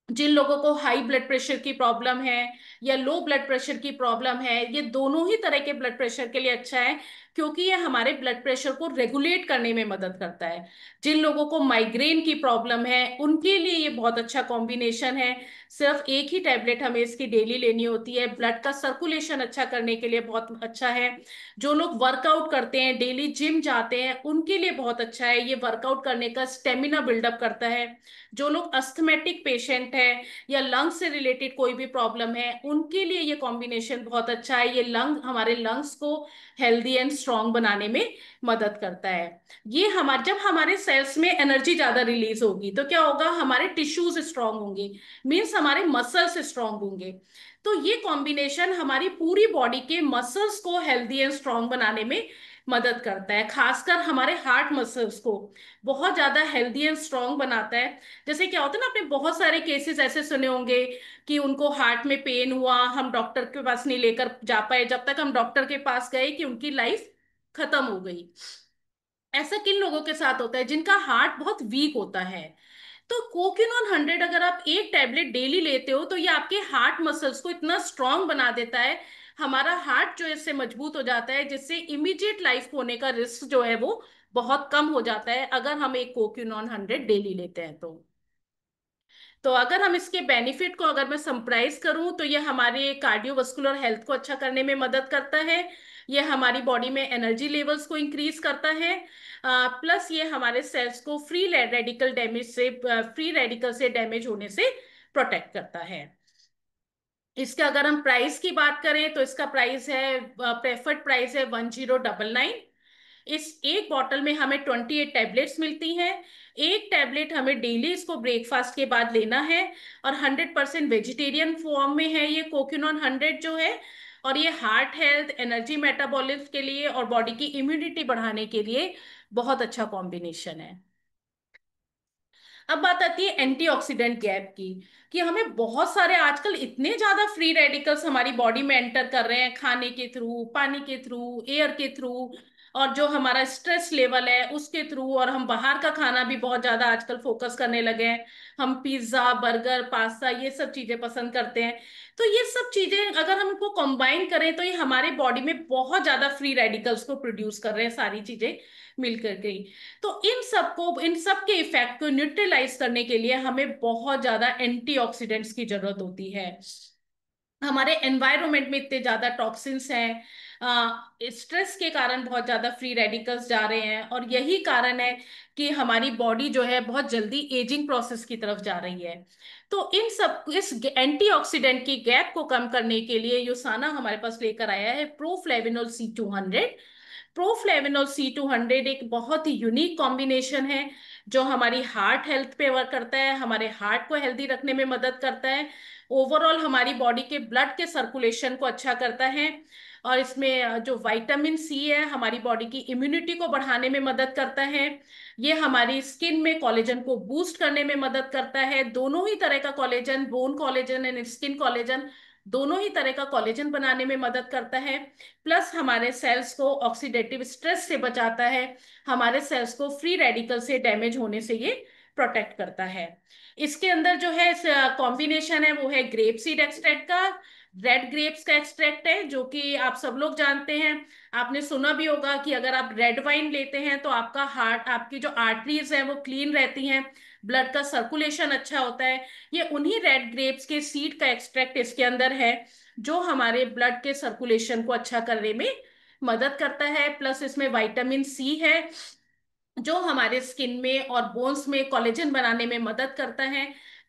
Speaker 1: जिन लोगों को हाई ब्लड प्रेशर की प्रॉब्लम है या लो ब्लड प्रेशर की प्रॉब्लम है, ये दोनों ही तरह के ब्लड प्रेशर के लिए अच्छा है, क्योंकि ये हमारे ब्लड प्रेशर को रेगुलेट करने में मदद करता है। जिन लोगों को माइग्रेन की प्रॉब्लम है उनके लिए ये बहुत अच्छा कॉम्बिनेशन है। सिर्फ एक ही टैबलेट हमें इसकी डेली लेनी होती है, ब्लड का सर्कुलेशन अच्छा करने के लिए बहुत अच्छा है। जो लोग वर्कआउट करते हैं, डेली जिम जाते हैं, उनके लिए बहुत अच्छा है, ये वर्कआउट करने का स्टेमिना बिल्डअप करता है। जो लोग अस्थमेटिक पेशेंट है या लंग्स से रिलेटेड कोई भी प्रॉब्लम है, उनके लिए ये कॉम्बिनेशन बहुत अच्छा है। ये हमारे लंग्स को हेल्दी एंड स्ट्रांग बनाने में मदद करता है। ये हमारे जब हमारे सेल्स में एनर्जी ज्यादा रिलीज होगी तो क्या होगा, हमारे टिश्यूज स्ट्रांग होंगे, मीन्स हमारे मसल्स स्ट्रांग होंगे। तो ये कॉम्बिनेशन हमारी पूरी बॉडी के मसल्स को हेल्दी एंड स्ट्रांग बनाने में मदद करता है, खासकर हमारे हार्ट मसल्स को बहुत ज्यादा हेल्दी एंड स्ट्रांग बनाता है। जैसे क्या होता है ना, आपने बहुत सारे केसेस ऐसे सुने होंगे कि उनको हार्ट में पेन हुआ, हम डॉक्टर के पास नहीं लेकर जा पाए, जब तक हम डॉक्टर के पास गए कि उनकी लाइफ खत्म हो गई। ऐसा किन लोगों के साथ होता है, जिनका हार्ट बहुत वीक होता है। तो कोक्यूनॉन 100 अगर आप एक टैबलेट डेली लेते हो तो ये आपके हार्ट मसल्स को इतना स्ट्रांग बना देता है, हमारा हार्ट जो है इससे मजबूत हो जाता है, जिससे इमीडिएट लाइफ होने का रिस्क जो है वो बहुत कम हो जाता है अगर हम एक कोक्यूनॉन 100 डेली लेते हैं तो। तो अगर हम इसके बेनिफिट को अगर मैं समराइज करूं तो ये हमारे कार्डियोवास्कुलर हेल्थ को अच्छा करने में मदद करता है, ये हमारी बॉडी में एनर्जी लेवल्स को इंक्रीज करता है, प्लस ये हमारे सेल्स को फ्री रेडिकल से डैमेज होने से प्रोटेक्ट करता है। इसका अगर हम प्राइस की बात करें तो इसका प्राइस है, प्रेफर्ड प्राइस है 1099। इस एक बॉटल में हमें 28 टैबलेट्स मिलती हैं। एक टैबलेट हमें डेली इसको ब्रेकफास्ट के बाद लेना है, और 100% वेजिटेरियन फॉर्म में है ये कोक्यूनॉन 100 जो है। और ये हार्ट हेल्थ, एनर्जी, मेटाबॉलिज्म के लिए और बॉडी की इम्यूनिटी बढ़ाने के लिए बहुत अच्छा कॉम्बिनेशन है। अब बात आती है एंटीऑक्सीडेंट गैप की, कि हमें बहुत सारे आजकल इतने ज्यादा फ्री रेडिकल्स हमारी बॉडी में एंटर कर रहे हैं, खाने के थ्रू, पानी के थ्रू, एयर के थ्रू, और जो हमारा स्ट्रेस लेवल है उसके थ्रू, और हम बाहर का खाना भी बहुत ज्यादा आजकल फोकस करने लगे हैं। हम पिज्जा, बर्गर, पास्ता ये सब चीजें पसंद करते हैं। तो ये सब चीजें अगर हम इनको कंबाइन करें तो ये हमारे बॉडी में बहुत ज्यादा फ्री रेडिकल्स को प्रोड्यूस कर रहे हैं, सारी चीजें मिलकर गई। तो इन सब के इफेक्ट को न्यूट्रलाइज करने के लिए हमें बहुत ज्यादा एंटीऑक्सीडेंट्स की जरूरत होती है। हमारे एनवायरनमेंट में इतने ज्यादा टॉक्सिन्स हैं, स्ट्रेस के कारण बहुत ज्यादा फ्री रेडिकल्स जा रहे हैं, और यही कारण है कि हमारी बॉडी जो है बहुत जल्दी एजिंग प्रोसेस की तरफ जा रही है। तो इस एंटीऑक्सीडेंट की गैप को कम करने के लिए यूसाना हमारे पास लेकर आया है प्रोफ्लेविनोल C200। प्रोफ्लेविनोल C200 एक बहुत ही यूनिक कॉम्बिनेशन है, जो हमारी हार्ट हेल्थ पे वर्क करता है, हमारे हार्ट को हेल्दी रखने में मदद करता है, ओवरऑल हमारी बॉडी के ब्लड के सर्कुलेशन को अच्छा करता है, और इसमें जो विटामिन C है हमारी बॉडी की इम्यूनिटी को बढ़ाने में मदद करता है। ये हमारी स्किन में कोलेजन को बूस्ट करने में मदद करता है, दोनों ही तरह का collagen, bone collagen and skin collagen, दोनों ही तरह का कोलेजन बनाने में मदद करता है। प्लस हमारे सेल्स को ऑक्सीडेटिव स्ट्रेस से बचाता है, हमारे सेल्स को फ्री रेडिकल से डैमेज होने से ये प्रोटेक्ट करता है। इसके अंदर जो है कॉम्बिनेशन है वो है ग्रेप सीड एक्सट्रैक्ट का, रेड ग्रेप्स का एक्सट्रैक्ट है, जो कि आप सब लोग जानते हैं। आपने सुना भी होगा कि अगर आप रेड वाइन लेते हैं तो आपका हार्ट, आपकी जो आर्टरीज हैं वो क्लीन रहती हैं, ब्लड का सर्कुलेशन अच्छा होता है। ये उन्हीं रेड ग्रेप्स के सीड का एक्सट्रैक्ट इसके अंदर है, जो हमारे ब्लड के सर्कुलेशन को अच्छा करने में मदद करता है। प्लस इसमें विटामिन C है, जो हमारे स्किन में और बोन्स में कोलेजन बनाने में मदद करता है।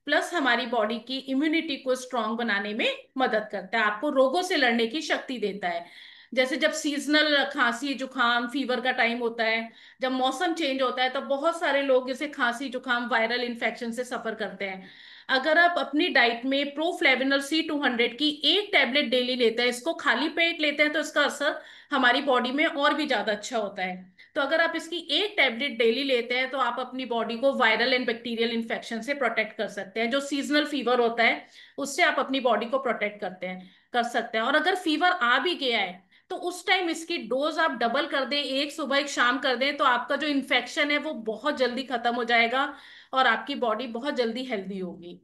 Speaker 1: प्लस हमारी बॉडी की इम्यूनिटी को स्ट्रांग बनाने में मदद करता है, आपको रोगों से लड़ने की शक्ति देता है। जैसे जब सीजनल खांसी जुकाम फीवर का टाइम होता है, जब मौसम चेंज होता है, तो बहुत सारे लोग जैसे खांसी जुकाम वायरल इन्फेक्शन से सफर करते हैं। अगर आप अपनी डाइट में प्रोफ्लेविनल C200 की एक टैबलेट डेली लेते हैं, इसको खाली पेट लेते हैं, तो इसका असर हमारी बॉडी में और भी ज्यादा अच्छा होता है। तो अगर आप इसकी एक टैबलेट डेली लेते हैं, तो आप अपनी बॉडी को वायरल एंड बैक्टीरियल इन्फेक्शन से प्रोटेक्ट कर सकते हैं। जो सीजनल फीवर होता है, उससे आप अपनी बॉडी को प्रोटेक्ट कर सकते हैं। और अगर फीवर आ भी गया है, तो उस टाइम इसकी डोज आप डबल कर दें, एक सुबह एक शाम कर दें, तो आपका जो इन्फेक्शन है वो बहुत जल्दी खत्म हो जाएगा और आपकी बॉडी बहुत जल्दी हेल्दी होगी।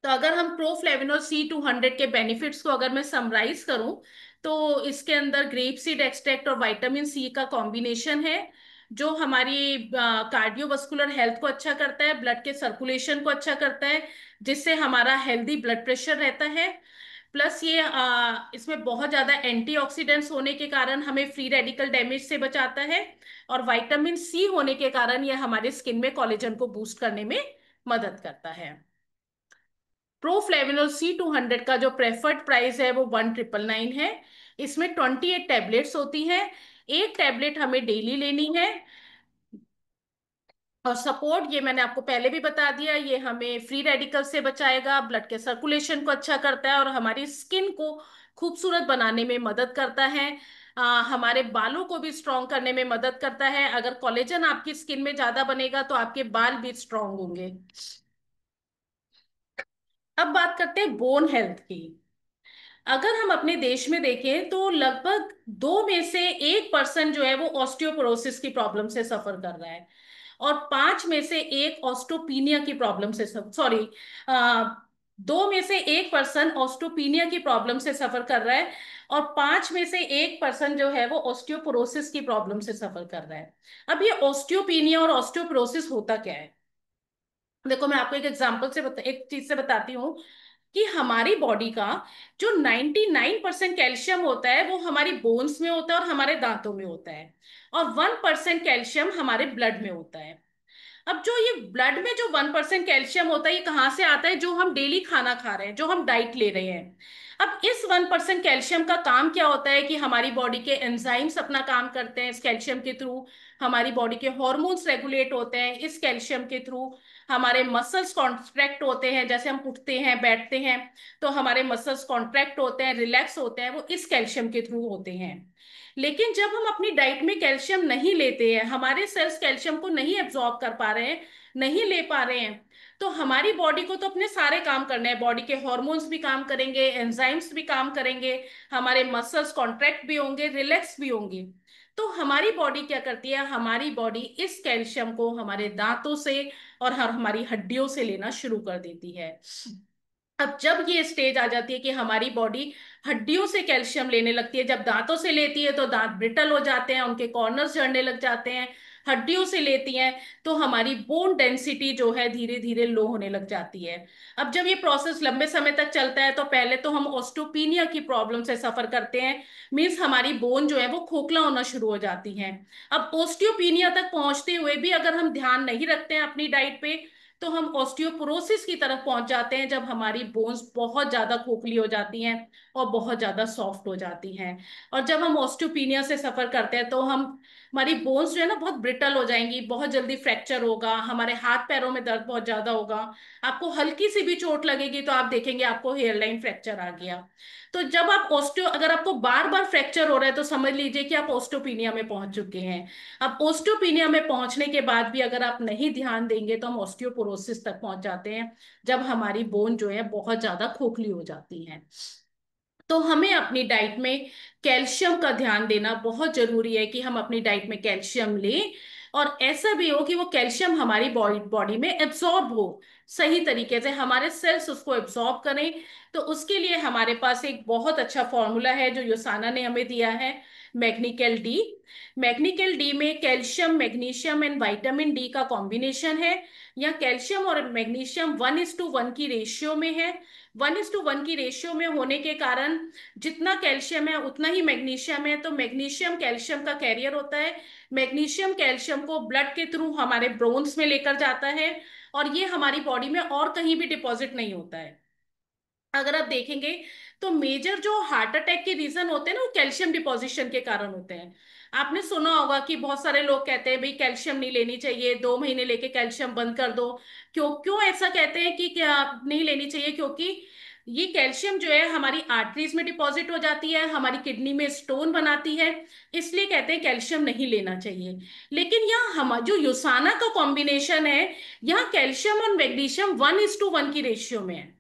Speaker 1: तो अगर हम प्रोफ्लेविनोल C200 के बेनिफिट्स को अगर मैं समराइज करूं, तो इसके अंदर ग्रेप सीड एक्सट्रैक्ट और विटामिन सी का कॉम्बिनेशन है, जो हमारी कार्डियोवास्कुलर हेल्थ को अच्छा करता है, ब्लड के सर्कुलेशन को अच्छा करता है, जिससे हमारा हेल्दी ब्लड प्रेशर रहता है। प्लस ये इसमें बहुत ज्यादा एंटीऑक्सीडेंट्स होने के कारण हमें फ्री रेडिकल डैमेज से बचाता है। और विटामिन सी होने के कारण ये हमारे स्किन में कोलेजन को बूस्ट करने में मदद करता है। प्रोफ्लेविनोल C200 का जो प्रेफर्ड प्राइस है वो 1999 है। इसमें 28 टैबलेट्स होती हैं, एक टैबलेट हमें डेली लेनी है। और सपोर्ट ये मैंने आपको पहले भी बता दिया, ये हमें फ्री रेडिकल से बचाएगा, ब्लड के सर्कुलेशन को अच्छा करता है और हमारी स्किन को खूबसूरत बनाने में मदद करता है। हमारे बालों को भी स्ट्रांग करने में मदद करता है। अगर कोलेजन आपकी स्किन में ज्यादा बनेगा, तो आपके बाल भी स्ट्रांग होंगे। अब बात करते हैं बोन हेल्थ की। अगर हम अपने देश में देखें, तो लगभग 2 में से 1 पर्सन जो है वो ऑस्टियोपोरोसिस की प्रॉब्लम से सफर कर रहा है, और 5 में से 1 ऑस्टोपीनिया की प्रॉब्लम से, सॉरी, 2 में से 1 पर्सन ऑस्टोपीनिया की प्रॉब्लम से सफर कर रहा है, और 5 में से 1 पर्सन जो है वो ऑस्टियोपोरोसिस की प्रॉब्लम से सफर कर रहा है। अब ये ऑस्टियोपीनिया और ऑस्टियोपोरोसिस होता क्या है? देखो, मैं आपको एक चीज से बताती हूँ कि हमारी बॉडी का जो 99% कैल्शियम होता है वो हमारी बोन्स में होता है और हमारे दांतों में होता है, और 1% कैल्शियम हमारे ब्लड में होता है। अब जो ये ब्लड में जो 1% कैल्शियम होता है, ये कहाँ से आता है? जो हम डेली खाना खा रहे हैं, जो हम डाइट ले रहे हैं। अब इस 1% कैल्शियम का काम क्या होता है कि हमारी बॉडी के एंजाइम्स अपना काम करते हैं इस कैल्शियम के थ्रू, हमारी बॉडी के हॉर्मोन्स रेगुलेट होते हैं इस कैल्शियम के थ्रू, हमारे मसल्स कॉन्ट्रैक्ट होते हैं, जैसे हम उठते हैं बैठते हैं, तो हमारे मसल्स कॉन्ट्रैक्ट होते हैं, रिलैक्स होते हैं, वो इस कैल्शियम के थ्रू होते हैं। लेकिन जब हम अपनी डाइट में कैल्शियम नहीं लेते हैं, हमारे सेल्स कैल्शियम को नहीं एब्जॉर्ब कर पा रहे हैं, नहीं ले पा रहे हैं, तो हमारी बॉडी को तो अपने सारे काम करने हैं, बॉडी के हॉर्मोन्स भी काम करेंगे, एंजाइम्स भी काम करेंगे, हमारे मसल्स कॉन्ट्रैक्ट भी होंगे, रिलैक्स भी होंगे। तो हमारी बॉडी क्या करती है? हमारी बॉडी इस कैल्शियम को हमारे दांतों से और हमारी हड्डियों से लेना शुरू कर देती है। अब जब ये स्टेज आ जाती है कि हमारी बॉडी हड्डियों से कैल्शियम लेने लगती है, जब दांतों से लेती है तो दांत ब्रिटल हो जाते हैं, उनके कॉर्नर्स झड़ने लग जाते हैं, हड्डियों से लेती हैं तो हमारी बोन डेंसिटी जो है धीरे धीरे लो होने लग जाती है। अब जब ये प्रोसेस लंबे समय तक चलता है, तो पहले तो हम ऑस्टोपीनिया की प्रॉब्लम से सफर करते हैं, मीन्स हमारी बोन जो है वो खोखला होना शुरू हो जाती है। अब ऑस्टियोपीनिया तक पहुंचते हुए भी अगर हम ध्यान नहीं रखते हैं अपनी डाइट पे, तो हम ऑस्टियोपोरोसिस की तरफ पहुंच जाते हैं, जब हमारी बोन्स बहुत ज्यादा खोखली हो जाती हैं और बहुत ज्यादा सॉफ्ट हो जाती हैं। और जब हम ऑस्टियोपीनिया से सफर करते हैं, तो हम हमारी बोन्स जो है ना बहुत ब्रिटल हो जाएंगी, बहुत जल्दी फ्रैक्चर होगा, हमारे हाथ पैरों में दर्द बहुत ज्यादा होगा, आपको हल्की सी भी चोट लगेगी तो आप देखेंगे आपको हेयरलाइन फ्रैक्चर आ गया। तो जब आप ऑस्टियो अगर आपको बार बार फ्रैक्चर हो रहा है, तो समझ लीजिए कि आप ऑस्टियोपीनिया में पहुंच चुके हैं। अब ओस्टियोपिनिया में पहुंचने के बाद भी अगर आप नहीं ध्यान देंगे, तो हम ऑस्टियोपोरोसिस तक पहुंच जाते हैं, जब हमारी बोन जो है बहुत ज्यादा खोखली हो जाती है। तो हमें अपनी डाइट में कैल्शियम का ध्यान देना बहुत जरूरी है, कि हम अपनी डाइट में कैल्शियम लें, और ऐसा भी हो कि वो कैल्शियम हमारी बॉडी बॉडी में एब्सॉर्ब हो, सही तरीके से हमारे सेल्स उसको एब्सॉर्ब करें। तो उसके लिए हमारे पास एक बहुत अच्छा फॉर्मूला है जो योसाना ने हमें दिया है, मैग्नीकेल डी। मैग्नीकेल डी में calcium magnesium and vitamin D का कॉम्बिनेशन है। या कैल्शियम और मैग्नीशियम 1:1 की रेशियो में है। 1:1 की रेशियो में होने के कारण जितना कैल्शियम है उतना ही मैग्नीशियम है, तो मैग्नीशियम कैल्शियम का कैरियर होता है। मैग्नीशियम कैल्शियम को ब्लड के थ्रू हमारे ब्रोन्स में लेकर जाता है, और ये हमारी बॉडी में और कहीं भी डिपॉजिट नहीं होता है। अगर आप देखेंगे तो मेजर जो हार्ट अटैक के रीजन होते हैं ना, वो कैल्शियम डिपॉजिशन के कारण होते हैं। आपने सुना होगा कि बहुत सारे लोग कहते हैं भाई कैल्शियम नहीं लेनी चाहिए, 2 महीने लेके कैल्शियम बंद कर दो। क्यों क्यों ऐसा कहते हैं कि क्या नहीं लेनी चाहिए? क्योंकि ये कैल्शियम जो है हमारी आर्टरीज में डिपॉजिट हो जाती है, हमारी किडनी में स्टोन बनाती है, इसलिए कहते हैं कैल्शियम नहीं लेना चाहिए। लेकिन यहाँ हम जो यूसाना का कॉम्बिनेशन है, यहाँ कैल्शियम और मैग्नीशियम 1:1 की रेशियो में है।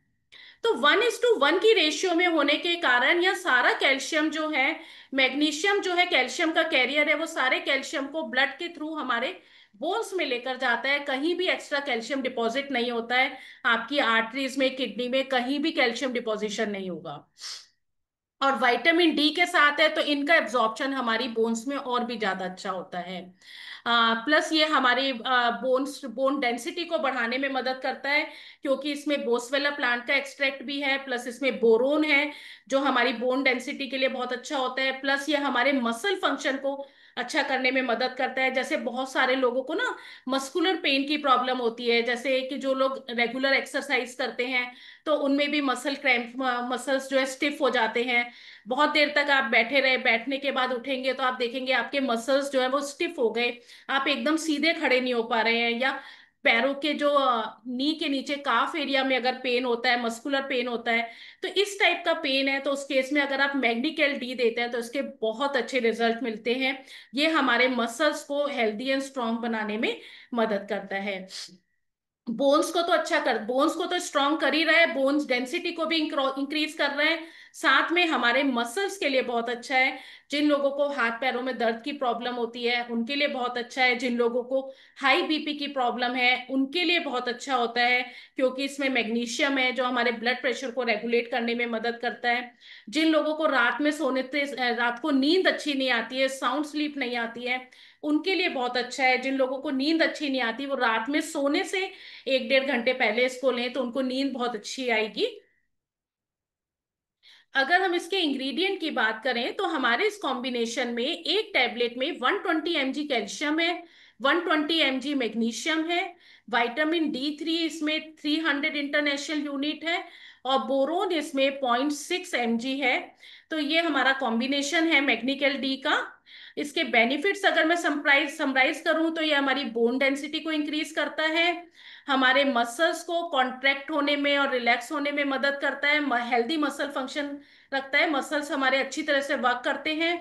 Speaker 1: तो 1:1 की रेशियो में होने के कारण यह सारा कैल्शियम जो है, मैग्नीशियम जो है कैल्शियम का कैरियर है, वो सारे कैल्शियम को ब्लड के थ्रू हमारे बोन्स में लेकर जाता है। कहीं भी एक्स्ट्रा कैल्शियम डिपॉजिट नहीं होता है, आपकी आर्टरीज में, किडनी में कहीं भी कैल्शियम डिपॉजिशन नहीं होगा। और विटामिन डी के साथ है तो इनका एब्जॉर्प्शन हमारी बोन्स में और भी ज्यादा अच्छा होता है। प्लस ये हमारी बोन डेंसिटी को बढ़ाने में मदद करता है, क्योंकि इसमें बोसवेला प्लांट का एक्सट्रैक्ट भी है, प्लस इसमें बोरोन है जो हमारी बोन डेंसिटी के लिए बहुत अच्छा होता है। प्लस ये हमारे मसल फंक्शन को अच्छा करने में मदद करता है। जैसे बहुत सारे लोगों को ना मस्कुलर पेन की प्रॉब्लम होती है, जैसे कि जो लोग रेगुलर एक्सरसाइज करते हैं तो उनमें भी मसल क्रैम्प, मसल्स जो है स्टिफ हो जाते हैं। बहुत देर तक आप बैठे रहे, बैठने के बाद उठेंगे तो आप देखेंगे आपके मसल्स जो है वो स्टिफ हो गए, आप एकदम सीधे खड़े नहीं हो पा रहे हैं। या पैरों के जो नी के नीचे काफ एरिया में अगर पेन होता है, मस्कुलर पेन होता है, तो इस टाइप का पेन है तो उस केस में अगर आप मैग्नीकेल डी देते हैं तो इसके बहुत अच्छे रिजल्ट मिलते हैं। ये हमारे मसल्स को हेल्दी एंड स्ट्रांग बनाने में मदद करता है। बोन्स को तो स्ट्रांग कर ही रहा है, बोन्स डेंसिटी को भी इंक्रीज कर रहे हैं, साथ में हमारे मसल्स के लिए बहुत अच्छा है। जिन लोगों को हाथ पैरों में दर्द की प्रॉब्लम होती है उनके लिए बहुत अच्छा है, जिन लोगों को हाई बीपी की प्रॉब्लम है उनके लिए बहुत अच्छा होता है, क्योंकि इसमें मैग्नीशियम है जो हमारे ब्लड प्रेशर को रेगुलेट करने में मदद करता है। जिन लोगों को रात में सोने से रात को नींद अच्छी नहीं आती है, साउंड स्लीप नहीं आती है, उनके लिए बहुत अच्छा है। जिन लोगों को नींद अच्छी नहीं आती वो रात में सोने से 1-1.5 घंटे पहले इसको लें तो उनको नींद बहुत अच्छी आएगी। अगर हम इसके इंग्रेडिएंट की बात करें तो हमारे इस कॉम्बिनेशन में एक टैबलेट में 120 mg कैल्शियम है, 120 mg मैग्नीशियम है, विटामिन D3 इसमें 300 इंटरनेशनल यूनिट है, और बोरोन इसमें 0.6 mg है। तो ये हमारा कॉम्बिनेशन है मैग्नीकेल डी का। इसके बेनिफिट्स अगर मैं समराइज करूं तो ये हमारी बोन डेंसिटी को इंक्रीज करता है, हमारे मसल्स को कॉन्ट्रैक्ट होने में और रिलैक्स होने में मदद करता है, हेल्दी मसल फंक्शन रखता है, मसल्स हमारे अच्छी तरह से वर्क करते हैं।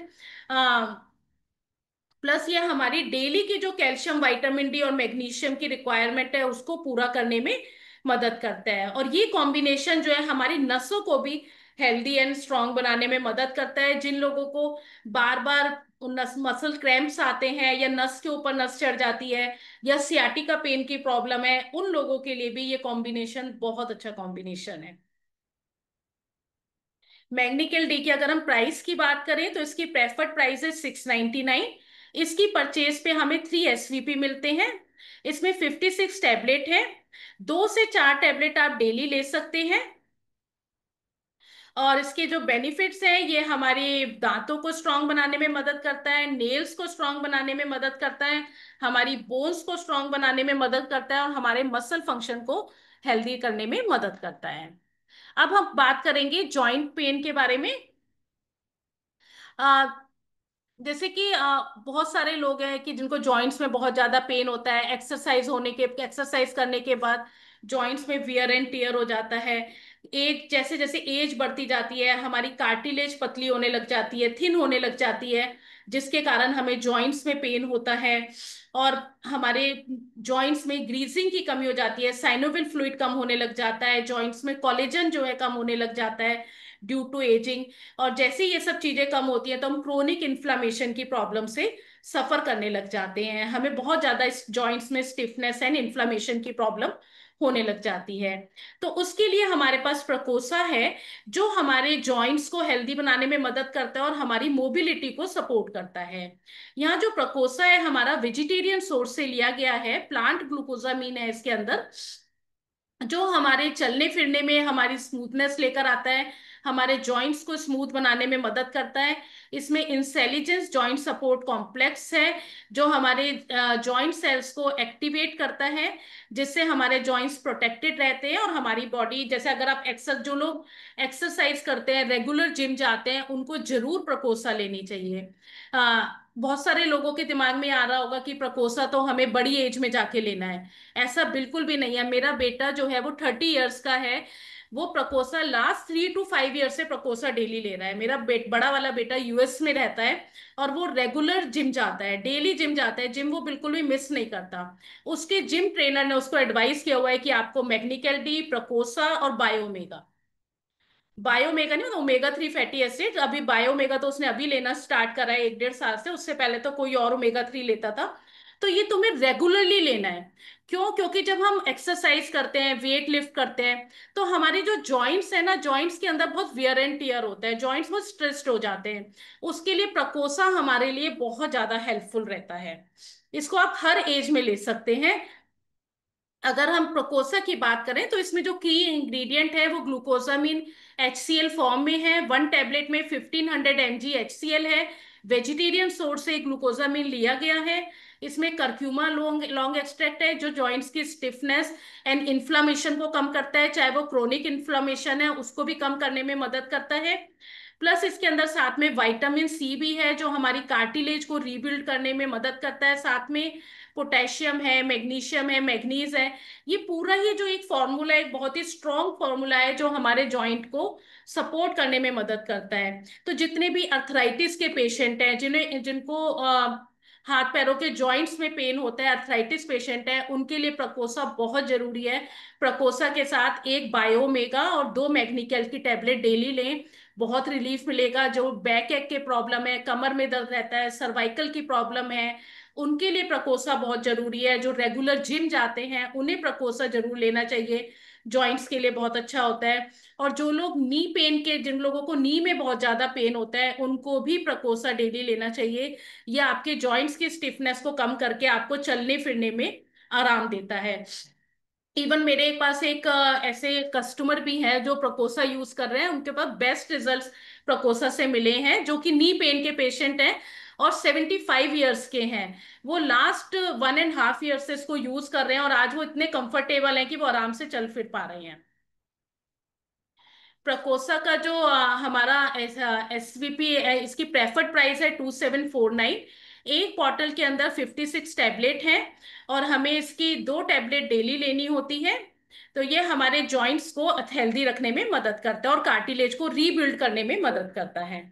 Speaker 1: प्लस ये हमारी डेली की जो कैल्शियम, विटामिन डी और मैग्नीशियम की रिक्वायरमेंट है उसको पूरा करने में मदद करता है। और ये कॉम्बिनेशन जो है हमारी नसों को भी हेल्दी एंड स्ट्रांग बनाने में मदद करता है। जिन लोगों को बार बार नस मसल क्रैम्प्स आते हैं, या नस के ऊपर नस चढ़ जाती है, या सियाटिका पेन की प्रॉब्लम है, उन लोगों के लिए भी ये कॉम्बिनेशन बहुत अच्छा कॉम्बिनेशन है। मैग्नीकेल डी की अगर हम प्राइस की बात करें तो इसकी प्रेफर्ड प्राइस है 699। इसकी परचेज पे हमें 3 SVP मिलते हैं। इसमें 56 टैबलेट है, 2 से 4 टैबलेट आप डेली ले सकते हैं। और इसके जो बेनिफिट्स हैं, ये हमारे दांतों को स्ट्रांग बनाने में मदद करता है, नेल्स को स्ट्रांग बनाने में मदद करता है, हमारी बोन्स को स्ट्रांग बनाने में मदद करता है, और हमारे मसल फंक्शन को हेल्दी करने में मदद करता है। अब हम बात करेंगे जॉइंट पेन के बारे में। आ, जैसे कि बहुत सारे लोग हैं कि जिनको जॉइंट्स में बहुत ज्यादा पेन होता है, एक्सरसाइज करने के बाद जॉइंट्स में वियर एंड टियर हो जाता है। एज जैसे जैसे एज बढ़ती जाती है हमारी कार्टिलेज पतली होने लग जाती है, थिन होने लग जाती है, जिसके कारण हमें जॉइंट्स में पेन होता है। और हमारे जॉइंट्स में ग्रीसिंग की कमी हो जाती है, साइनोविल फ्लूइड कम होने लग जाता है, जॉइंट्स में कोलेजन जो है कम होने लग जाता है ड्यू टू एजिंग। और जैसे ही ये सब चीजें कम होती हैं तो हम क्रोनिक इन्फ्लामेशन की प्रॉब्लम से सफर करने लग जाते हैं, हमें बहुत ज्यादा इस जॉइंट्स में स्टिफनेस एंड इन्फ्लामेशन की प्रॉब्लम होने लग जाती है। तो उसके लिए हमारे पास प्रकोसा है जो हमारे जॉइंट्स को हेल्दी बनाने में मदद करता है और हमारी मोबिलिटी को सपोर्ट करता है। यहाँ जो प्रकोसा है हमारा वेजिटेरियन सोर्स से लिया गया है, प्लांट ग्लूकोजामीन है इसके अंदर, जो हमारे चलने फिरने में हमारी स्मूथनेस लेकर आता है, हमारे जॉइंट्स को स्मूथ बनाने में मदद करता है। इसमें इंटेलिजेंस जॉइंट सपोर्ट कॉम्प्लेक्स है, जो हमारे जॉइंट सेल्स को एक्टिवेट करता है, जिससे हमारे जॉइंट्स प्रोटेक्टेड रहते हैं। और हमारी बॉडी, जैसे अगर आप जो लोग एक्सरसाइज करते हैं, रेगुलर जिम जाते हैं, उनको जरूर प्रकोसा लेनी चाहिए। बहुत सारे लोगों के दिमाग में आ रहा होगा कि प्रकोसा तो हमें बड़ी एज में जाके लेना है। ऐसा बिल्कुल भी नहीं है। मेरा बेटा जो है वो 30 इयर्स का है, वो प्रकोसा लास्ट 3 to 5 ईयर से प्रकोसा डेली ले रहा है। मेरा बड़ा वाला बेटा यूएस में रहता है, और वो रेगुलर जिम जाता है, डेली जिम जाता है। जिम वो बिल्कुल भी मिस नहीं करता। उसके जिम ट्रेनर ने उसको एडवाइस किया हुआ है कि आपको मैग्नीकेल डी, प्रकोसा और बायोमेगा, बायोमेगा नहीं, ओमेगा 3 फैटी एसिड, अभी बायोमेगा तो उसने अभी लेना स्टार्ट करा है 1 1.5 साल से। उससे पहले तो कोई और ओमेगा 3 लेता था। तो ये तुम्हें रेगुलरली लेना है। क्यों? क्योंकि जब हम एक्सरसाइज करते हैं, वेट लिफ्ट करते हैं, तो हमारे जो जॉइंट्स है ना, जॉइंट्स के अंदर बहुत वियर एंड टियर होता है, जॉइंट्स बहुत स्ट्रेस्ड हो जाते हैं। उसके लिए प्रकोसा हमारे लिए बहुत ज्यादा हेल्पफुल रहता है। इसको आप हर एज में ले सकते हैं। अगर हम प्रोकोसा की बात करें तो इसमें जो की इंग्रेडिएंट है वो ग्लूकोजामिन HCl फॉर्म में है। 1 टैबलेट में 1500 mg HCl है। वेजिटेरियन सोर्स से ग्लूकोजामिन लिया गया है। इसमें करक्यूमा लॉन्ग लॉन्ग एक्सट्रैक्ट है, जो जॉइंट्स की स्टिफनेस एंड इन्फ्लामेशन को कम करता है, चाहे वो क्रोनिक इन्फ्लामेशन है उसको भी कम करने में मदद करता है। प्लस इसके अंदर साथ में विटामिन सी भी है, जो हमारी कार्टिलेज को रीबिल्ड करने में मदद करता है। साथ में पोटेशियम है, मैग्नीशियम है, मैग्नीज है। ये पूरा ही जो एक फॉर्मूला है, एक बहुत ही स्ट्रॉन्ग फॉर्मूला है, जो हमारे जॉइंट को सपोर्ट करने में मदद करता है। तो जितने भी अर्थराइटिस के पेशेंट हैं, जिन्हें जिनको हाथ पैरों के जॉइंट्स में पेन होता है, अर्थराइटिस पेशेंट है, उनके लिए प्रकोसा बहुत जरूरी है। प्रकोसा के साथ एक बायोमेगा और 2 मैग्नीकेल की टैबलेट डेली लें, बहुत रिलीफ मिलेगा। जो बैक एक के प्रॉब्लम है, कमर में दर्द रहता है, सर्वाइकल की प्रॉब्लम है, उनके लिए प्रकोसा बहुत जरूरी है। जो रेगुलर जिम जाते हैं उन्हें प्रकोसा जरूर लेना चाहिए, जॉइंट्स के लिए बहुत अच्छा होता है। और जो लोग नी पेन के, जिन लोगों को नी में बहुत ज्यादा पेन होता है, उनको भी प्रकोसा डेली लेना चाहिए। यह आपके जॉइंट्स की स्टिफनेस को कम करके आपको चलने फिरने में आराम देता है। इवन मेरे पास एक ऐसे कस्टमर भी हैं जो प्रकोसा यूज कर रहे हैं, उनके पास बेस्ट रिजल्ट्स प्रकोसा से मिले हैं, जो कि नी पेन के पेशेंट हैं और 75 इयर्स के हैं। वो लास्ट 1.5 ईयर से इसको यूज कर रहे हैं, और आज वो इतने कंफर्टेबल हैं कि वो आराम से चल फिर पा रहे हैं। प्रकोसा का जो हमारा SVP है, इसकी प्रेफर्ड प्राइस है 2749। एक बॉटल के अंदर 56 टैबलेट हैं, और हमें इसकी 2 टैबलेट डेली लेनी होती है। तो ये हमारे जॉइंट्स को हेल्दी रखने में मदद करता है और कार्टिलेज को रीबिल्ड करने में मदद करता है।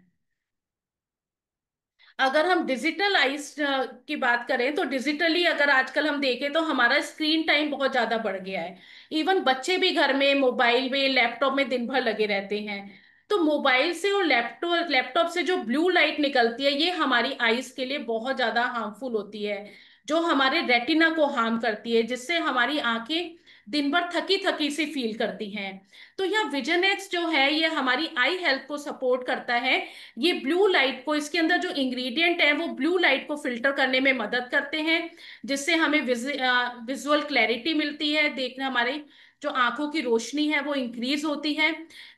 Speaker 1: अगर हम डिजिटल आइज की बात करें, तो डिजिटली अगर आजकल हम देखें तो हमारा स्क्रीन टाइम बहुत ज्यादा बढ़ गया है। इवन बच्चे भी घर में मोबाइल में, लैपटॉप में दिन भर लगे रहते हैं। तो मोबाइल से और लैपटॉप लैपटॉप से जो ब्लू लाइट निकलती है, ये हमारी आइज के लिए बहुत ज्यादा हार्मफुल होती है, जो हमारे रेटिना को हार्म करती है, जिससे हमारी आंखें दिन भर थकी थकी सी फील करती हैं। तो यह विजन एक्स जो है, ये हमारी आई हेल्थ को सपोर्ट करता है। ये ब्लू लाइट को, इसके अंदर जो इंग्रेडिएंट है वो ब्लू लाइट को फिल्टर करने में मदद करते हैं, जिससे हमें विजुअल क्लैरिटी मिलती है, देखना हमारी जो आंखों की रोशनी है वो इंक्रीज होती है।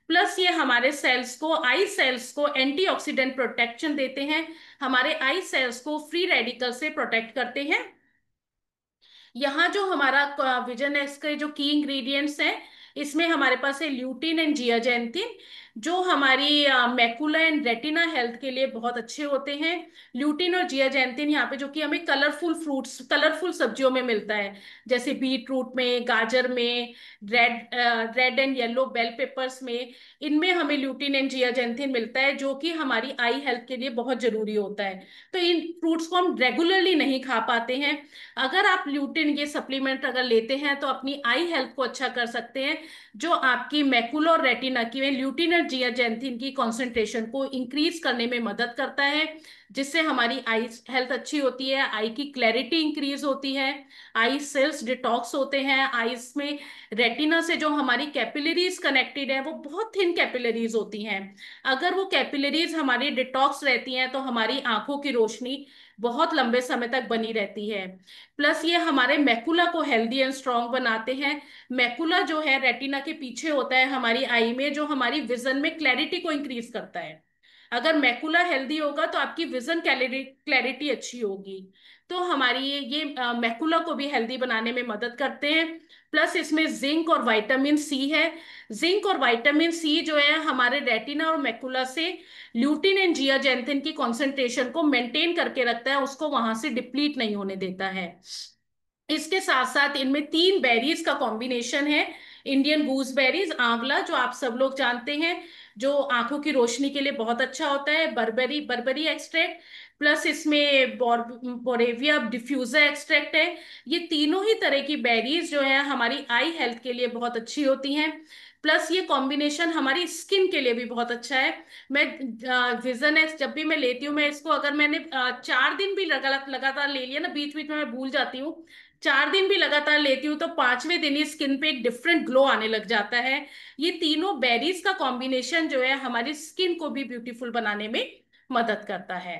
Speaker 1: प्लस ये हमारे सेल्स को, आई सेल्स को एंटीऑक्सीडेंट प्रोटेक्शन देते हैं, हमारे आई सेल्स को फ्री रेडिकल से प्रोटेक्ट करते हैं। यहाँ जो हमारा विजन एक्स के जो की इंग्रेडिएंट्स हैं, इसमें हमारे पास है ल्यूटिन एंड जियाजेंथिन, जो हमारी मैकुला एंड रेटिना हेल्थ के लिए बहुत अच्छे होते हैं। ल्यूटिन और जियाजेंथिन यहाँ पे, जो कि हमें कलरफुल फ्रूट्स, कलरफुल सब्जियों में मिलता है, जैसे बीट रूट में, गाजर में, red and yellow bell peppers में, इनमें हमें ल्यूटिन एंड जियाजेंथिन मिलता है, जो कि हमारी आई हेल्थ के लिए बहुत जरूरी होता है। तो इन फ्रूट्स को हम रेगुलरली नहीं खा पाते हैं। अगर आप ल्यूटिन ये सप्लीमेंट अगर लेते हैं तो अपनी आई हेल्थ को अच्छा कर सकते हैं। जो आपकी मैकुला और रेटिना की में ल्यूटिन और जियाजेंथिन की कॉन्सेंट्रेशन को इंक्रीज करने में मदद करता है, जिससे हमारी आई हेल्थ अच्छी होती है, आई की क्लैरिटी इंक्रीज होती है, आई सेल्स डिटॉक्स होते हैं। आईज में रेटिना से जो हमारी कैपिलरीज कनेक्टेड है, वो बहुत थिन कैपिलरीज होती हैं। अगर वो कैपिलरीज हमारी डिटॉक्स रहती हैं, तो हमारी आंखों की रोशनी बहुत लंबे समय तक बनी रहती है। प्लस ये हमारे मैकुला को हेल्दी एंड स्ट्रांग बनाते हैं। मैकुला जो है रेटिना के पीछे होता है हमारी आई में, जो हमारी विजन में क्लैरिटी को इंक्रीज करता है। अगर मैकुला हेल्दी होगा तो आपकी विजन क्लैरिटी अच्छी होगी। तो हमारी ये मैकुला को भी हेल्दी बनाने में मदद करते हैं। प्लस इसमें जिंक और विटामिन सी है। जिंक और विटामिन सी जो है हमारे रेटिना और मैकुला से ल्यूटिन एंड जियाजेंथिन की कॉन्सेंट्रेशन को मेंटेन करके रखता है, उसको वहां से डिप्लीट नहीं होने देता है। इसके साथ साथ इनमें 3 बेरीज का कॉम्बिनेशन है। इंडियन गूसबेरीज, आंवला जो आप सब लोग जानते हैं, जो आंखों की रोशनी के लिए बहुत अच्छा होता है, बर्बरी बर्बरी एक्सट्रैक्ट, प्लस इसमें बोरेविया डिफ्यूजा एक्सट्रैक्ट है। ये तीनों ही तरह की बेरीज जो है हमारी आई हेल्थ के लिए बहुत अच्छी होती हैं। प्लस ये कॉम्बिनेशन हमारी स्किन के लिए भी बहुत अच्छा है। मैं विजन एक्स जब भी मैं लेती हूँ, मैं इसको अगर मैंने 4 दिन भी लगातार ले लिया ना, बीच बीच में मैं भूल जाती हूँ, 4 दिन भी लगातार लेती हूँ तो 5वें दिन ही स्किन पे एक डिफरेंट ग्लो आने लग जाता है। ये तीनों बेरीज का कॉम्बिनेशन जो है हमारी स्किन को भी ब्यूटीफुल बनाने में मदद करता है।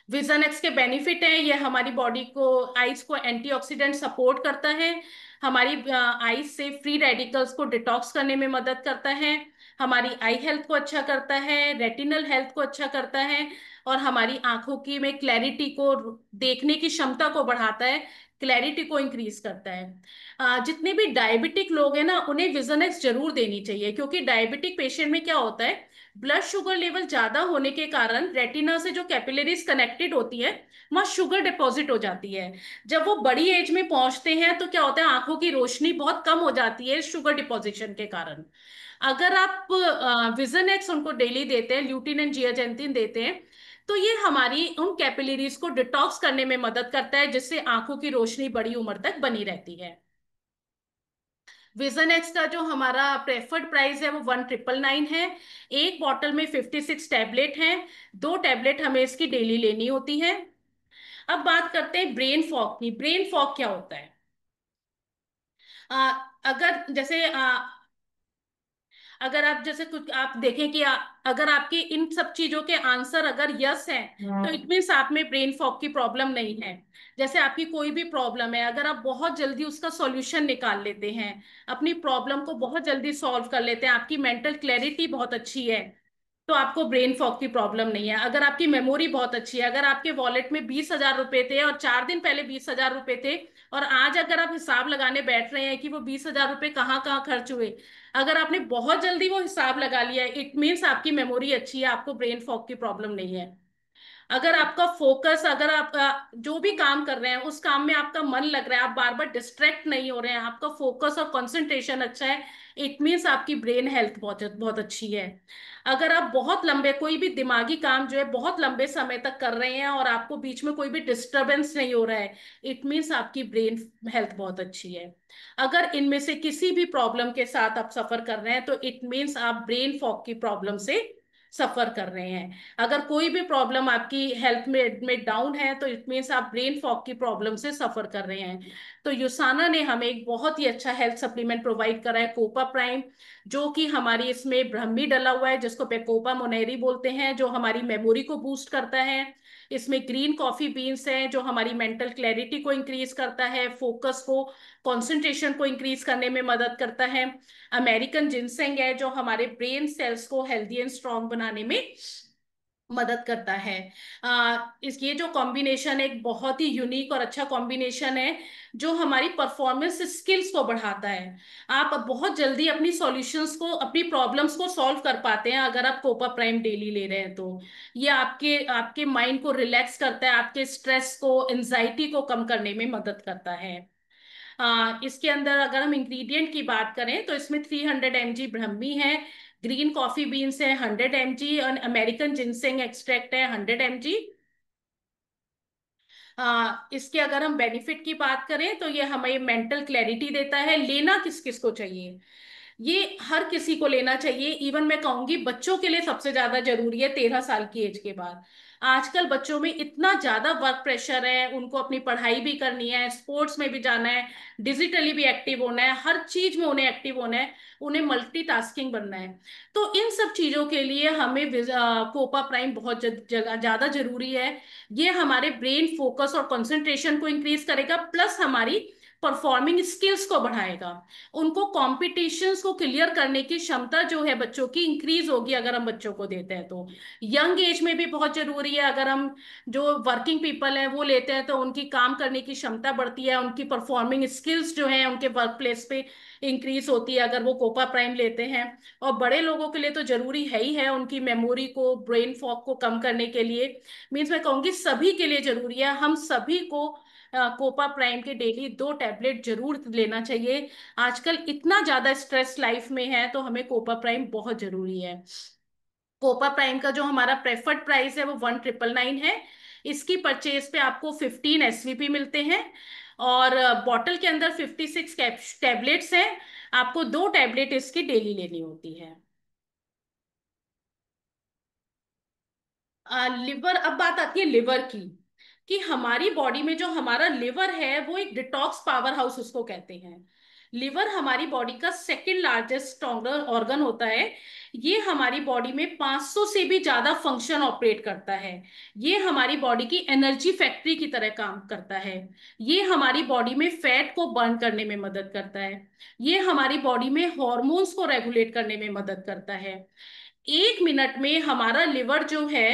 Speaker 1: विजन एक्स के बेनिफिट हैं, ये हमारी बॉडी को, आईज को एंटीऑक्सीडेंट सपोर्ट करता है, हमारी आईज से फ्री रेडिकल्स को डिटॉक्स करने में मदद करता है, हमारी आई हेल्थ को अच्छा करता है, रेटिनल हेल्थ को अच्छा करता है, और हमारी आंखों की में क्लैरिटी को, देखने की क्षमता को बढ़ाता है, क्लैरिटी को इंक्रीज करता है। जितने भी डायबिटिक लोग हैं ना, उन्हें विजन एक्स जरूर देनी चाहिए, क्योंकि डायबिटिक पेशेंट में क्या होता है, ब्लड शुगर लेवल ज्यादा होने के कारण रेटिना से जो कैपिलरीज कनेक्टेड होती है वहां शुगर डिपॉजिट हो जाती है। जब वो बड़ी एज में पहुंचते हैं तो क्या होता है, आंखों की रोशनी बहुत कम हो जाती है शुगर डिपॉजिशन के कारण। अगर आप विजन एक्स उनको डेली देते हैं, ल्यूटिन एंड जियाजेंथिन देते हैं, तो ये हमारी उन कैपिलरीज को डिटॉक्स करने में मदद करता है, जिससे आंखों की रोशनी बड़ी उम्र तक बनी रहती है। विजन एक्स का जो हमारा प्रेफर्ड प्राइस है वो 1999 है। एक बॉटल में 56 टैबलेट हैं। 2 टैबलेट हमें इसकी डेली लेनी होती है। अब बात करते हैं ब्रेन फॉग की। ब्रेन फॉग क्या होता है? अगर जैसे अगर आप जैसे कुछ आप देखें कि अगर आपके इन सब चीजों के आंसर अगर यस हैं, तो इट मीन्स आप में ब्रेन फॉग की प्रॉब्लम नहीं है। जैसे आपकी कोई भी प्रॉब्लम है, अगर आप बहुत जल्दी उसका सॉल्यूशन निकाल लेते हैं, अपनी प्रॉब्लम को बहुत जल्दी सॉल्व कर लेते हैं, आपकी मेंटल क्लैरिटी बहुत अच्छी है, तो आपको ब्रेन फॉग की प्रॉब्लम नहीं है। अगर आपकी मेमोरी बहुत अच्छी है, अगर आपके वॉलेट में 20,000 रुपए थे और 4 दिन पहले 20,000 रुपए थे, और आज अगर आप हिसाब लगाने बैठ रहे हैं कि वो 20,000 रुपए कहाँ कहाँ खर्च हुए, अगर आपने बहुत जल्दी वो हिसाब लगा लिया, इट मीन्स आपकी मेमोरी अच्छी है, आपको ब्रेन फॉग की प्रॉब्लम नहीं है। अगर आपका फोकस, अगर आप जो भी काम कर रहे हैं उस काम में आपका मन लग रहा है, आप बार बार डिस्ट्रैक्ट नहीं हो रहे हैं, आपका फोकस और कंसंट्रेशन अच्छा है, इट मीन्स आपकी ब्रेन हेल्थ बहुत बहुत अच्छी है। अगर आप बहुत लंबे कोई भी दिमागी काम जो है बहुत लंबे समय तक कर रहे हैं और आपको बीच में कोई भी डिस्टरबेंस नहीं हो रहा है, इट मीन्स आपकी ब्रेन हेल्थ बहुत अच्छी है। अगर इनमें से किसी भी प्रॉब्लम के साथ आप सफर कर रहे हैं, तो इट मीन्स आप ब्रेन फॉग की प्रॉब्लम से सफर कर रहे हैं। अगर कोई भी प्रॉब्लम आपकी हेल्थ में डाउन है, तो इट मीन्स आप ब्रेन फॉग की प्रॉब्लम से सफर कर रहे हैं। तो यूसाना ने हमें एक बहुत ही अच्छा हेल्थ सप्लीमेंट प्रोवाइड करा है, कोपा प्राइम, जो कि हमारी इसमें ब्रह्मी डला हुआ है, जिसको पेकोपा मोनेरी बोलते हैं, जो हमारी मेमोरी को बूस्ट करता है। इसमें ग्रीन कॉफी बीन्स हैं, जो हमारी मेंटल क्लैरिटी को इंक्रीज करता है, फोकस को, कंसंट्रेशन को इंक्रीज करने में मदद करता है। अमेरिकन जिनसेंग है, जो हमारे ब्रेन सेल्स को हेल्दी एंड स्ट्रांग बनाने में मदद करता है। इस ये जो कॉम्बिनेशन एक बहुत ही यूनिक और अच्छा कॉम्बिनेशन है, जो हमारी परफॉर्मेंस स्किल्स को बढ़ाता है। आप अब बहुत जल्दी अपनी सॉल्यूशंस को, अपनी प्रॉब्लम्स को सॉल्व कर पाते हैं अगर आप कोपा प्राइम डेली ले रहे हैं तो। ये आपके आपके माइंड को रिलैक्स करता है, आपके स्ट्रेस को, एंजाइटी को कम करने में मदद करता है। इसके अंदर अगर हम इंग्रेडिएंट की बात करें तो इसमें 300 mg ब्रह्मी है, ग्रीन कॉफी बीन्स है 100 mg, और अमेरिकन जिनसेंग एक्सट्रैक्ट है 100 mg। इसके अगर हम बेनिफिट की बात करें तो ये हमें मेंटल क्लैरिटी देता है। लेना किस किस को चाहिए? ये हर किसी को लेना चाहिए। इवन मैं कहूंगी बच्चों के लिए सबसे ज्यादा जरूरी है 13 साल की एज के बाद। आजकल बच्चों में इतना ज्यादा वर्क प्रेशर है, उनको अपनी पढ़ाई भी करनी है, स्पोर्ट्स में भी जाना है, डिजिटली भी एक्टिव होना है, हर चीज में उन्हें एक्टिव होना है, उन्हें मल्टीटास्किंग बनना है। तो इन सब चीजों के लिए हमें कोपा प्राइम बहुत ज्यादा जरूरी है। ये हमारे ब्रेन फोकस और कंसंट्रेशन को इंक्रीज करेगा, प्लस हमारी परफॉर्मिंग स्किल्स को बढ़ाएगा। उनको कॉम्पिटिशन्स को क्लियर करने की क्षमता जो है बच्चों की इंक्रीज होगी अगर हम बच्चों को देते हैं तो। यंग एज में भी बहुत जरूरी है। अगर हम जो वर्किंग पीपल है वो लेते हैं तो उनकी काम करने की क्षमता बढ़ती है, उनकी परफॉर्मिंग स्किल्स जो है उनके वर्क प्लेस पे इंक्रीज होती है अगर वो कोपा प्राइम लेते हैं। और बड़े लोगों के लिए तो जरूरी है ही है, उनकी मेमोरी को, ब्रेन फॉग को कम करने के लिए। मीन्स मैं कहूंगी सभी के लिए जरूरी है, हम सभी को कोपा प्राइम के डेली 2 टैबलेट जरूर लेना चाहिए। आजकल इतना ज्यादा स्ट्रेस लाइफ में है तो हमें कोपा प्राइम बहुत जरूरी है। कोपा प्राइम का जो हमारा प्रेफर्ड प्राइस है वो 1999 है। इसकी परचेज पे आपको 15 SVP मिलते हैं, और बॉटल के अंदर 56 टैबलेट्स हैं। आपको 2 टैबलेट इसकी डेली लेनी होती है। लिवर, अब बात आती है लिवर की, कि हमारी बॉडी में जो हमारा लिवर है वो एक डिटॉक्स पावर हाउस उसको कहते हैं। लिवर हमारी बॉडी का सेकंड लार्जेस्ट स्ट्रॉन्गर ऑर्गन होता है। ये हमारी बॉडी में 500 से भी ज्यादा फंक्शन ऑपरेट करता है। ये हमारी बॉडी की एनर्जी फैक्ट्री की तरह काम करता है। ये हमारी बॉडी में फैट को बर्न करने में मदद करता है। ये हमारी बॉडी में हॉर्मोन्स को रेगुलेट करने में मदद करता है। 1 मिनट में हमारा लिवर जो है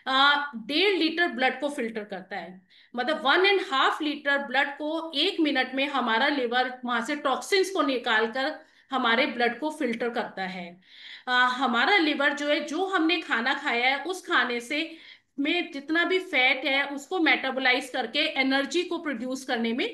Speaker 1: 1.5 लीटर ब्लड को फिल्टर करता है। मतलब 1.5 लीटर ब्लड को 1 मिनट में हमारा लिवर वहां से टॉक्सिन्स को निकालकर हमारे ब्लड को फिल्टर करता है। हमारा लिवर जो है, जो हमने खाना खाया है उस खाने से में जितना भी फैट है उसको मेटाबोलाइज करके एनर्जी को प्रोड्यूस करने में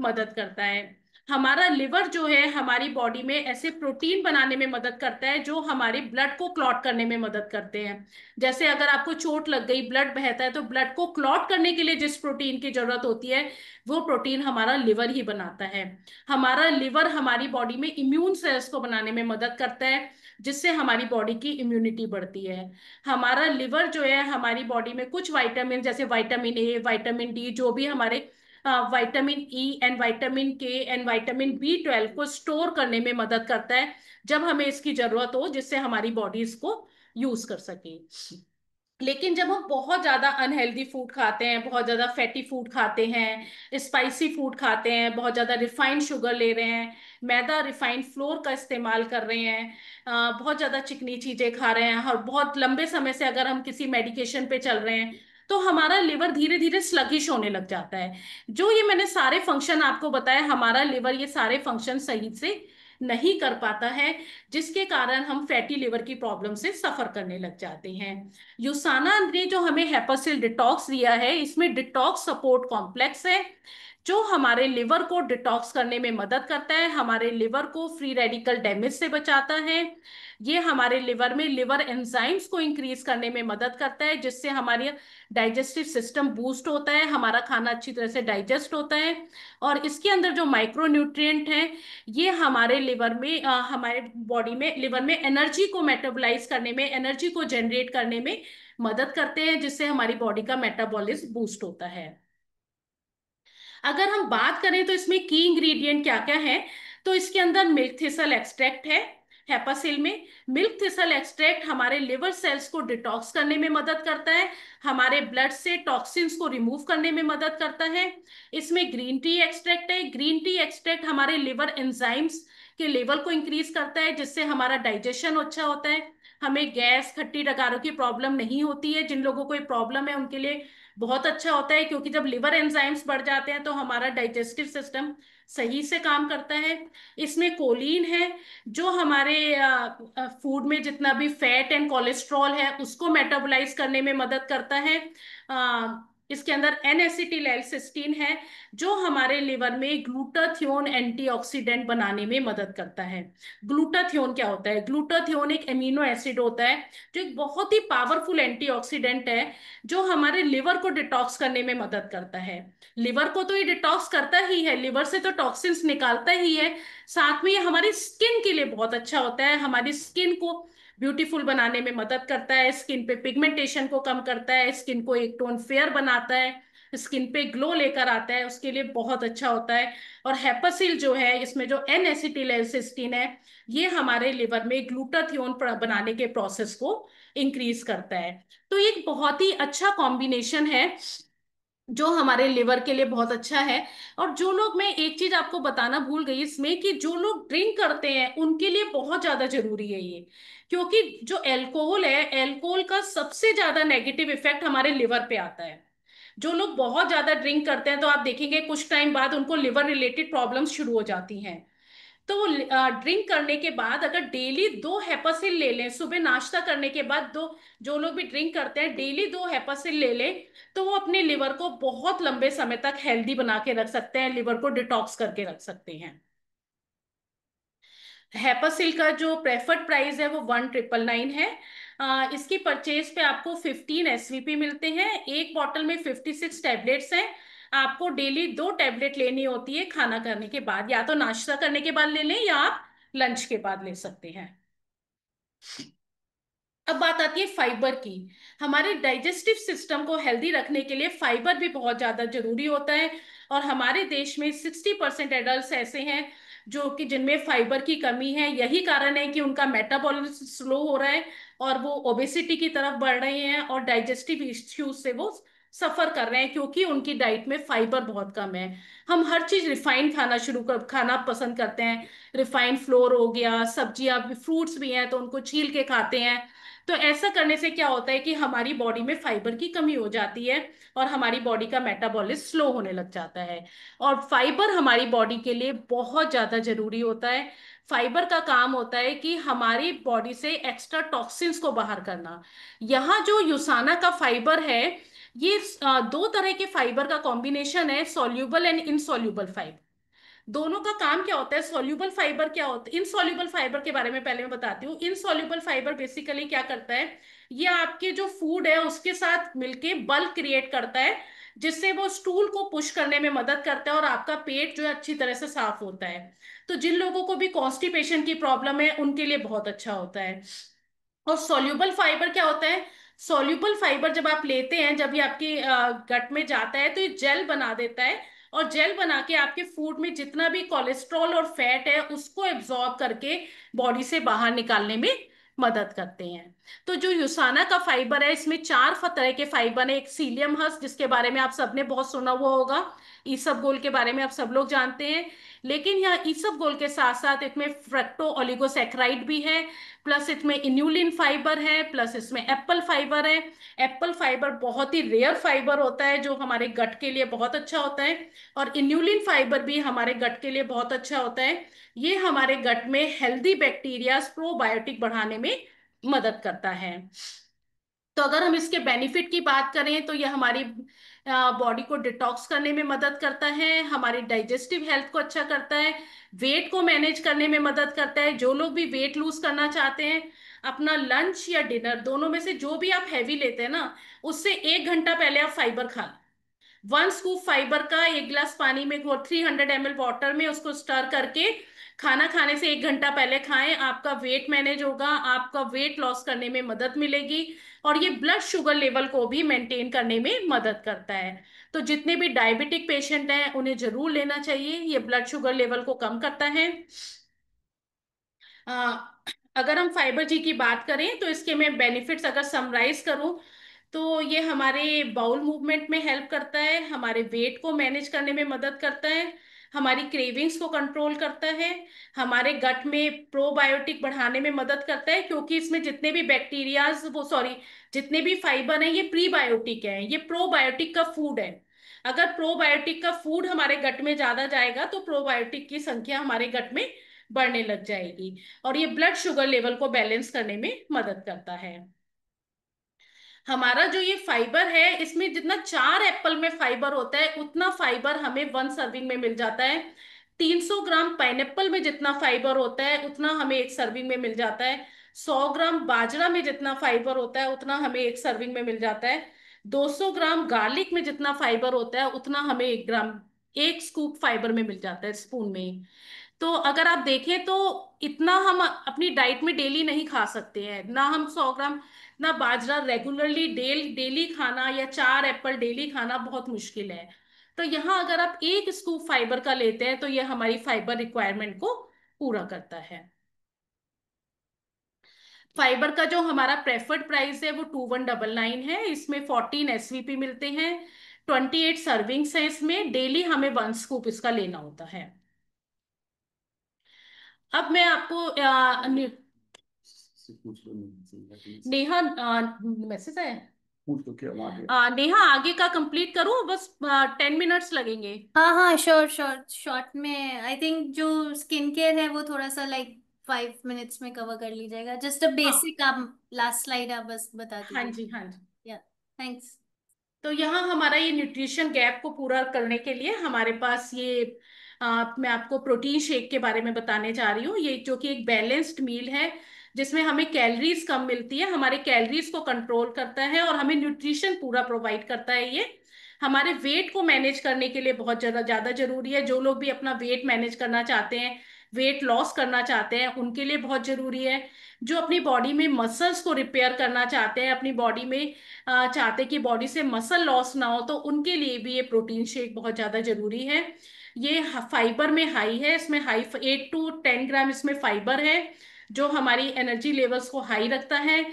Speaker 1: मदद करता है। हमारा लिवर जो है हमारी बॉडी में ऐसे प्रोटीन बनाने में मदद करता है जो हमारे ब्लड को क्लॉट करने में मदद करते हैं। जैसे अगर आपको चोट लग गई, ब्लड बहता है, तो ब्लड को क्लॉट करने के लिए जिस प्रोटीन की जरूरत होती है वो प्रोटीन हमारा लिवर ही बनाता है। हमारा लिवर हमारी बॉडी में इम्यून सेल्स को बनाने में मदद करता है, जिससे हमारी बॉडी की इम्यूनिटी बढ़ती है। हमारा लिवर जो है हमारी बॉडी में कुछ वाइटामिन, जैसे विटामिन A, विटामिन D, जो भी हमारे vitamin E and vitamin K and vitamin B12 को स्टोर करने में मदद करता है जब हमें इसकी जरूरत हो, जिससे हमारी बॉडी इसको यूज कर सके। लेकिन जब हम बहुत ज्यादा अनहेल्दी फूड खाते हैं, बहुत ज्यादा फैटी फूड खाते हैं, स्पाइसी फूड खाते हैं, बहुत ज्यादा रिफाइंड शुगर ले रहे हैं, मैदा रिफाइंड फ्लोर का इस्तेमाल कर रहे हैं, बहुत ज्यादा चिकनी चीजें खा रहे हैं, और बहुत लंबे समय से अगर हम किसी मेडिकेशन पे चल रहे हैं, तो हमारा लिवर धीरे धीरे स्लगिश होने लग जाता है। जो ये मैंने सारे फंक्शन आपको बताया, हमारा लिवर ये सारे फंक्शन सही से नहीं कर पाता है, जिसके कारण हम फैटी लिवर की प्रॉब्लम से सफर करने लग जाते हैं। यूसाना ने जो हमें हेपासिल डिटॉक्स दिया है, इसमें डिटॉक्स सपोर्ट कॉम्प्लेक्स है जो हमारे लिवर को डिटॉक्स करने में मदद करता है, हमारे लिवर को फ्री रेडिकल डैमेज से बचाता है। ये हमारे लिवर में लिवर एंजाइम्स को इंक्रीज करने में मदद करता है, जिससे हमारे डाइजेस्टिव सिस्टम बूस्ट होता है, हमारा खाना अच्छी तरह से डाइजेस्ट होता है। और इसके अंदर जो माइक्रो न्यूट्रिएंट हैं, ये हमारे लिवर में हमारे बॉडी में लिवर में एनर्जी को मेटाबोलाइज करने में, एनर्जी को जनरेट करने में मदद करते हैं, जिससे हमारी बॉडी का मेटाबॉलिज्म बूस्ट होता है। अगर हम बात करें तो इसमें की इंग्रेडिएंट क्या क्या है, तो इसके अंदर मिल्क थिसल एक्सट्रैक्ट है। हेपासिल में मिल्क थिसल एक्सट्रैक्ट हमारे लिवर सेल्स को डिटॉक्स करने में मदद करता है, हमारे ब्लड से टॉक्सिन्स को रिमूव करने में मदद करता है। इसमें ग्रीन टी एक्सट्रैक्ट है। ग्रीन टी एक्सट्रैक्ट हमारे लिवर एंजाइम्स के लेवल को इंक्रीज करता है, जिससे हमारा डाइजेशन अच्छा होता है, हमें गैस, खट्टी डकारों की प्रॉब्लम नहीं होती है। जिन लोगों को ये प्रॉब्लम है उनके लिए बहुत अच्छा होता है, क्योंकि जब लिवर एंजाइम्स बढ़ जाते हैं तो हमारा डाइजेस्टिव सिस्टम सही से काम करता है। इसमें कोलिन है जो हमारे फूड में जितना भी फैट एंड कोलेस्ट्रॉल है उसको मेटाबोलाइज करने में मदद करता है। इसके अंदर एन एसिटिल एल्सिस्टीन है जो हमारे लिवर में ग्लूटाथियोन एंटीऑक्सीडेंट बनाने में मदद करता है। ग्लूटाथियोन क्या होता है? ग्लूटाथियोन एक एमिनो एसिड होता है जो एक बहुत ही पावरफुल एंटीऑक्सीडेंट है, जो हमारे लिवर को डिटॉक्स करने में मदद करता है। लिवर को तो ये डिटॉक्स करता ही है, लिवर से तो टॉक्सिन्स निकालता ही है, साथ में ये हमारी स्किन के लिए बहुत अच्छा होता है, हमारी स्किन को ब्यूटीफुल बनाने में मदद करता है, स्किन पे पिगमेंटेशन को कम करता है, स्किन को एक टोन फेयर बनाता है, स्किन पे ग्लो लेकर आता है, उसके लिए बहुत अच्छा होता है। और हेपासिल जो है, इसमें जो एन एसिटिलसिस्टीन है, ये हमारे लिवर में ग्लूटाथियोन बनाने के प्रोसेस को इंक्रीज करता है। तो ये एक बहुत ही अच्छा कॉम्बिनेशन है जो हमारे लिवर के लिए बहुत अच्छा है। और जो लोग, मैं एक चीज आपको बताना भूल गई इसमें, कि जो लोग ड्रिंक करते हैं उनके लिए बहुत ज्यादा जरूरी है ये, क्योंकि जो एल्कोहल है, एल्कोहल का सबसे ज्यादा नेगेटिव इफेक्ट हमारे लिवर पे आता है। जो लोग बहुत ज्यादा ड्रिंक करते हैं तो आप देखेंगे कुछ टाइम बाद उनको लिवर रिलेटेड प्रॉब्लम्स शुरू हो जाती हैं। तो ड्रिंक करने के बाद अगर डेली 2 हेपासिल ले लें, सुबह नाश्ता करने के बाद दो, जो लोग भी ड्रिंक करते हैं डेली 2 हेपासिल ले लें, तो वो अपने लिवर को बहुत लंबे समय तक हेल्दी बना के रख सकते हैं, लिवर को डिटॉक्स करके रख सकते हैं। हेपासिल का जो प्रेफर्ड प्राइस है वो 1999 है। इसकी परचेज पे आपको 15 SVP मिलते हैं, एक बॉटल में 56 टैबलेट्स हैं। आपको डेली 2 टैबलेट लेनी होती है खाना करने के बाद, या तो नाश्ता करने के बाद ले लें या आप लंच के बाद ले सकते हैं। अब बात आती है फाइबर की। हमारे डाइजेस्टिव सिस्टम को हेल्दी रखने के लिए फाइबर भी बहुत ज्यादा जरूरी होता है। और हमारे देश में 60% एडल्ट ऐसे हैं जो कि जिनमें फाइबर की कमी है। यही कारण है कि उनका मेटाबॉलिज्म स्लो हो रहा है और वो ओबेसिटी की तरफ बढ़ रहे हैं और डाइजेस्टिव इश्यूज से वो सफर कर रहे हैं, क्योंकि उनकी डाइट में फाइबर बहुत कम है। हम हर चीज रिफाइंड खाना पसंद करते हैं। रिफाइंड फ्लोर हो गया, सब्जियां भी, फ्रूट्स भी हैं तो उनको छील के खाते हैं। तो ऐसा करने से क्या होता है कि हमारी बॉडी में फाइबर की कमी हो जाती है और हमारी बॉडी का मेटाबॉलिज्म स्लो होने लग जाता है। और फाइबर हमारी बॉडी के लिए बहुत ज्यादा जरूरी होता है। फाइबर का काम होता है कि हमारी बॉडी से एक्स्ट्रा टॉक्सिन्स को बाहर करना। यहाँ जो यूसाना का फाइबर है, ये 2 तरह के फाइबर का कॉम्बिनेशन है, सॉल्यूबल एंड इनसॉल्यूबल फाइबर। दोनों का काम क्या होता है, सॉल्यूबल फाइबर क्या होता है, इनसॉल्यूबल फाइबर के बारे में पहले मैं बताती हूँ। इनसॉल्यूबल फाइबर बेसिकली क्या करता है, ये आपके जो फूड है उसके साथ मिलके बल्क क्रिएट करता है, जिससे वो स्टूल को पुश करने में मदद करता है और आपका पेट जो है अच्छी तरह से साफ होता है। तो जिन लोगों को भी कॉन्स्टिपेशन की प्रॉब्लम है उनके लिए बहुत अच्छा होता है। और सॉल्यूबल फाइबर क्या होता है, सॉल्यूबल फाइबर जब आप लेते हैं, जब ये आपके गट में जाता है तो ये जेल बना देता है। और जेल बना के आपके फूड में जितना भी कोलेस्ट्रॉल और फैट है उसको एब्जॉर्ब करके बॉडी से बाहर निकालने में मदद करते हैं। तो जो यूसाना का फाइबर है, इसमें 4 तरह के फाइबर है। एक सीलियम हस्क, जिसके बारे में आप सबने बहुत सुना हुआ होगा। ईसबगोल के बारे में आप सब लोग जानते हैं। लेकिन यहाँ ईसबगोल के साथ साथ इसमें फ्रक्टो ओलिगोसैकेराइड भी है, प्लस इसमें इन्यूलिन फाइबर है, प्लस इसमें एप्पल फाइबर है। एप्पल फाइबर बहुत ही रेयर फाइबर होता है जो हमारे गट के लिए बहुत अच्छा होता है। और इन्यूलिन फाइबर भी हमारे गट के लिए बहुत अच्छा होता है। ये हमारे गट में हेल्दी बैक्टीरिया प्रोबायोटिक बढ़ाने में मदद करता है। तो अगर हम इसके बेनिफिट की बात करें तो ये हमारी बॉडी को डिटॉक्स करने में मदद करता है, हमारी डाइजेस्टिव हेल्थ को अच्छा करता है, वेट को मैनेज करने में मदद करता है। जो लोग भी वेट लूज करना चाहते हैं, अपना लंच या डिनर दोनों में से जो भी आप हैवी लेते हैं ना, उससे 1 घंटा पहले आप फाइबर खा। 1 स्कूप फाइबर का 1 गिलास पानी में घोल, 300 ml वाटर में उसको स्टर करके खाना खाने से 1 घंटा पहले खाएं। आपका वेट मैनेज होगा, आपका वेट लॉस करने में मदद मिलेगी। और ये ब्लड शुगर लेवल को भी मेंटेन करने में मदद करता है। तो जितने भी डायबिटिक पेशेंट हैं उन्हें जरूर लेना चाहिए, ये ब्लड शुगर लेवल को कम करता है। अ, अगर हम फाइबर जी की बात करें तो इसके मैं बेनिफिट्स अगर समराइज करूं, तो ये हमारे बाउल मूवमेंट में हेल्प करता है, हमारे वेट को मैनेज करने में मदद करता है, हमारी क्रेविंग्स को कंट्रोल करता है, हमारे गट में प्रोबायोटिक बढ़ाने में मदद करता है, क्योंकि इसमें जितने भी बैक्टीरियाज, वो सॉरी, जितने भी फाइबर हैं ये प्रीबायोटिक है, ये प्रोबायोटिक का फूड है। अगर प्रोबायोटिक का फूड हमारे गट में ज्यादा जाएगा तो प्रोबायोटिक की संख्या हमारे गट में बढ़ने लग जाएगी। और ये ब्लड शुगर लेवल को बैलेंस करने में मदद करता है। हमारा जो ये फाइबर है, इसमें जितना 4 एप्पल में फाइबर होता है उतना फाइबर हमें 1 सर्विंग में मिल जाता है। 300 ग्राम पाइनएप्पल में जितना फाइबर होता है उतना हमें 1 सर्विंग में मिल जाता है। 100 ग्राम बाजरा में जितना फाइबर होता है उतना हमें 1 सर्विंग में मिल जाता है। 200 ग्राम गार्लिक में जितना फाइबर होता है उतना हमें 1 स्कूप फाइबर में मिल जाता है, स्पून में। तो अगर आप देखें तो इतना हम अपनी डाइट में डेली नहीं खा सकते हैं, ना हम 100 ग्राम, ना बाजरा रेगुलरली डेली खाना, या 4 एप्पल डेली खाना बहुत मुश्किल है। तो यहाँ अगर आप एक स्कूप फाइबर का लेते हैं तो ये हमारी फाइबर रिक्वायरमेंट को पूरा करता है। फाइबर का जो हमारा प्रेफर्ड प्राइस है वो 2199 है। इसमें 14 SVP मिलते हैं, 28 सर्विंग्स है, इसमें डेली हमें 1 स्कूप इसका लेना होता है। अब मैं आपको नेहा, मैसेज आया है? पूछ लो क्या आगे। नेहा आगे का कंप्लीट करूं, बस 10 मिनट्स लगेंगे।
Speaker 2: हाँ हाँ, श्योर श्योर, शॉर्ट में आई थिंक जो स्किन केयर है वो थोड़ा सा लाइक 5 मिनट्स में कवर कर ली जाएगा। जस्ट अ
Speaker 1: हाँ
Speaker 2: बेसिक, आप लास्ट स्लाइड आप बस बता
Speaker 1: हाँ
Speaker 2: दीजिए।
Speaker 1: जी, हाँ जी।
Speaker 2: या, थैंक्स।
Speaker 1: तो यहाँ हमारा ये न्यूट्रिशन गैप को पूरा करने के लिए हमारे पास ये मैं आपको प्रोटीन शेक के बारे में बताने जा रही हूँ, ये जो कि एक बैलेंस्ड मील है, जिसमें हमें कैलोरीज कम मिलती है, हमारे कैलोरीज को कंट्रोल करता है और हमें न्यूट्रिशन पूरा प्रोवाइड करता है। ये हमारे वेट को मैनेज करने के लिए बहुत ज्यादा ज्यादा जरूरी है। जो लोग भी अपना वेट मैनेज करना चाहते हैं, वेट लॉस करना चाहते हैं, उनके लिए बहुत जरूरी है। जो अपनी बॉडी में मसल्स को रिपेयर करना चाहते हैं, अपनी बॉडी में चाहते कि बॉडी से मसल लॉस ना हो, तो उनके लिए भी ये प्रोटीन शेक बहुत ज्यादा जरूरी है। ये फाइबर में हाई है, इसमें हाई 8 to 10 ग्राम इसमें फाइबर है, जो हमारी एनर्जी लेवल्स को हाई रखता है।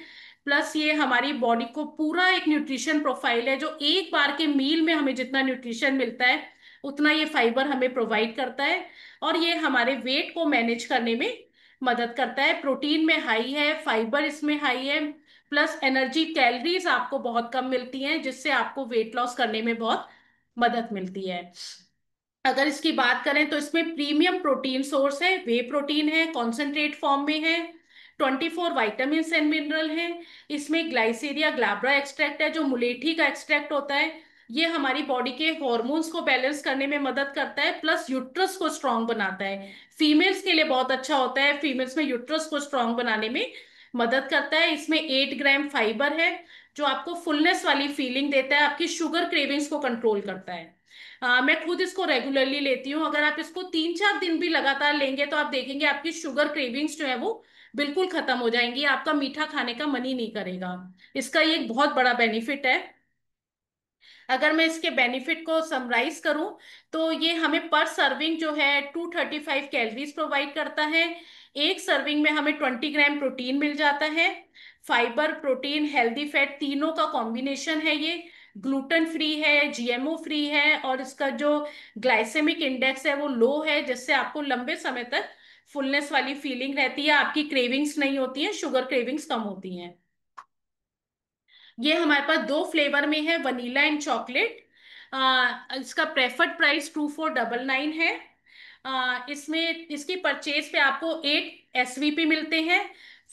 Speaker 1: प्लस ये हमारी बॉडी को पूरा एक न्यूट्रिशन प्रोफाइल है, जो एक बार के मील में हमें जितना न्यूट्रिशन मिलता है उतना ये फाइबर हमें प्रोवाइड करता है। और ये हमारे वेट को मैनेज करने में मदद करता है। प्रोटीन में हाई है, फाइबर इसमें हाई है, प्लस एनर्जी कैलोरीज आपको बहुत कम मिलती हैं, जिससे आपको वेट लॉस करने में बहुत मदद मिलती है। अगर इसकी बात करें तो इसमें प्रीमियम प्रोटीन सोर्स है, वे प्रोटीन है, कॉन्सेंट्रेट फॉर्म में है, 24 विटामिन एंड मिनरल है। इसमें ग्लाइसेरिया ग्लाब्रा एक्सट्रैक्ट है, जो मुलेठी का एक्सट्रैक्ट होता है। ये हमारी बॉडी के हॉर्मोन्स को बैलेंस करने में मदद करता है, प्लस यूट्रस को स्ट्रांग बनाता है। फीमेल्स के लिए बहुत अच्छा होता है, फीमेल्स में यूट्रस को स्ट्रांग बनाने में मदद करता है। इसमें 8 ग्राम फाइबर है, जो आपको फुलनेस वाली फीलिंग देता है, आपकी शुगर क्रेविंग्स को कंट्रोल करता है। मैं खुद इसको रेगुलरली लेती हूँ। अगर आप इसको 3-4 दिन भी लगातार लेंगे तो आप देखेंगे आपकी शुगर क्रेविंग्स जो है वो बिल्कुल खत्म हो जाएंगी, आपका मीठा खाने का मन ही नहीं करेगा। इसका ये एक बहुत बड़ा बेनिफिट है। अगर मैं इसके बेनिफिट को समराइज करूं तो ये हमें पर सर्विंग जो है 235 कैलोरीज प्रोवाइड करता है। एक सर्विंग में हमें 20 ग्राम प्रोटीन मिल जाता है। फाइबर, प्रोटीन, हेल्दी फैट तीनों का कॉम्बिनेशन है ये। ग्लूटेन फ्री है, जीएमओ फ्री है, और इसका जो ग्लाइसेमिक इंडेक्स है वो लो है, जिससे आपको लंबे समय तक फुलनेस वाली फीलिंग रहती है, आपकी क्रेविंग्स नहीं होती है, शुगर क्रेविंग्स कम होती हैं। ये हमारे पास दो फ्लेवर में है, वनीला एंड चॉकलेट। इसका प्रेफर्ड प्राइस 2499 है। इसमें इसकी परचेज पे आपको 8 SVP मिलते हैं,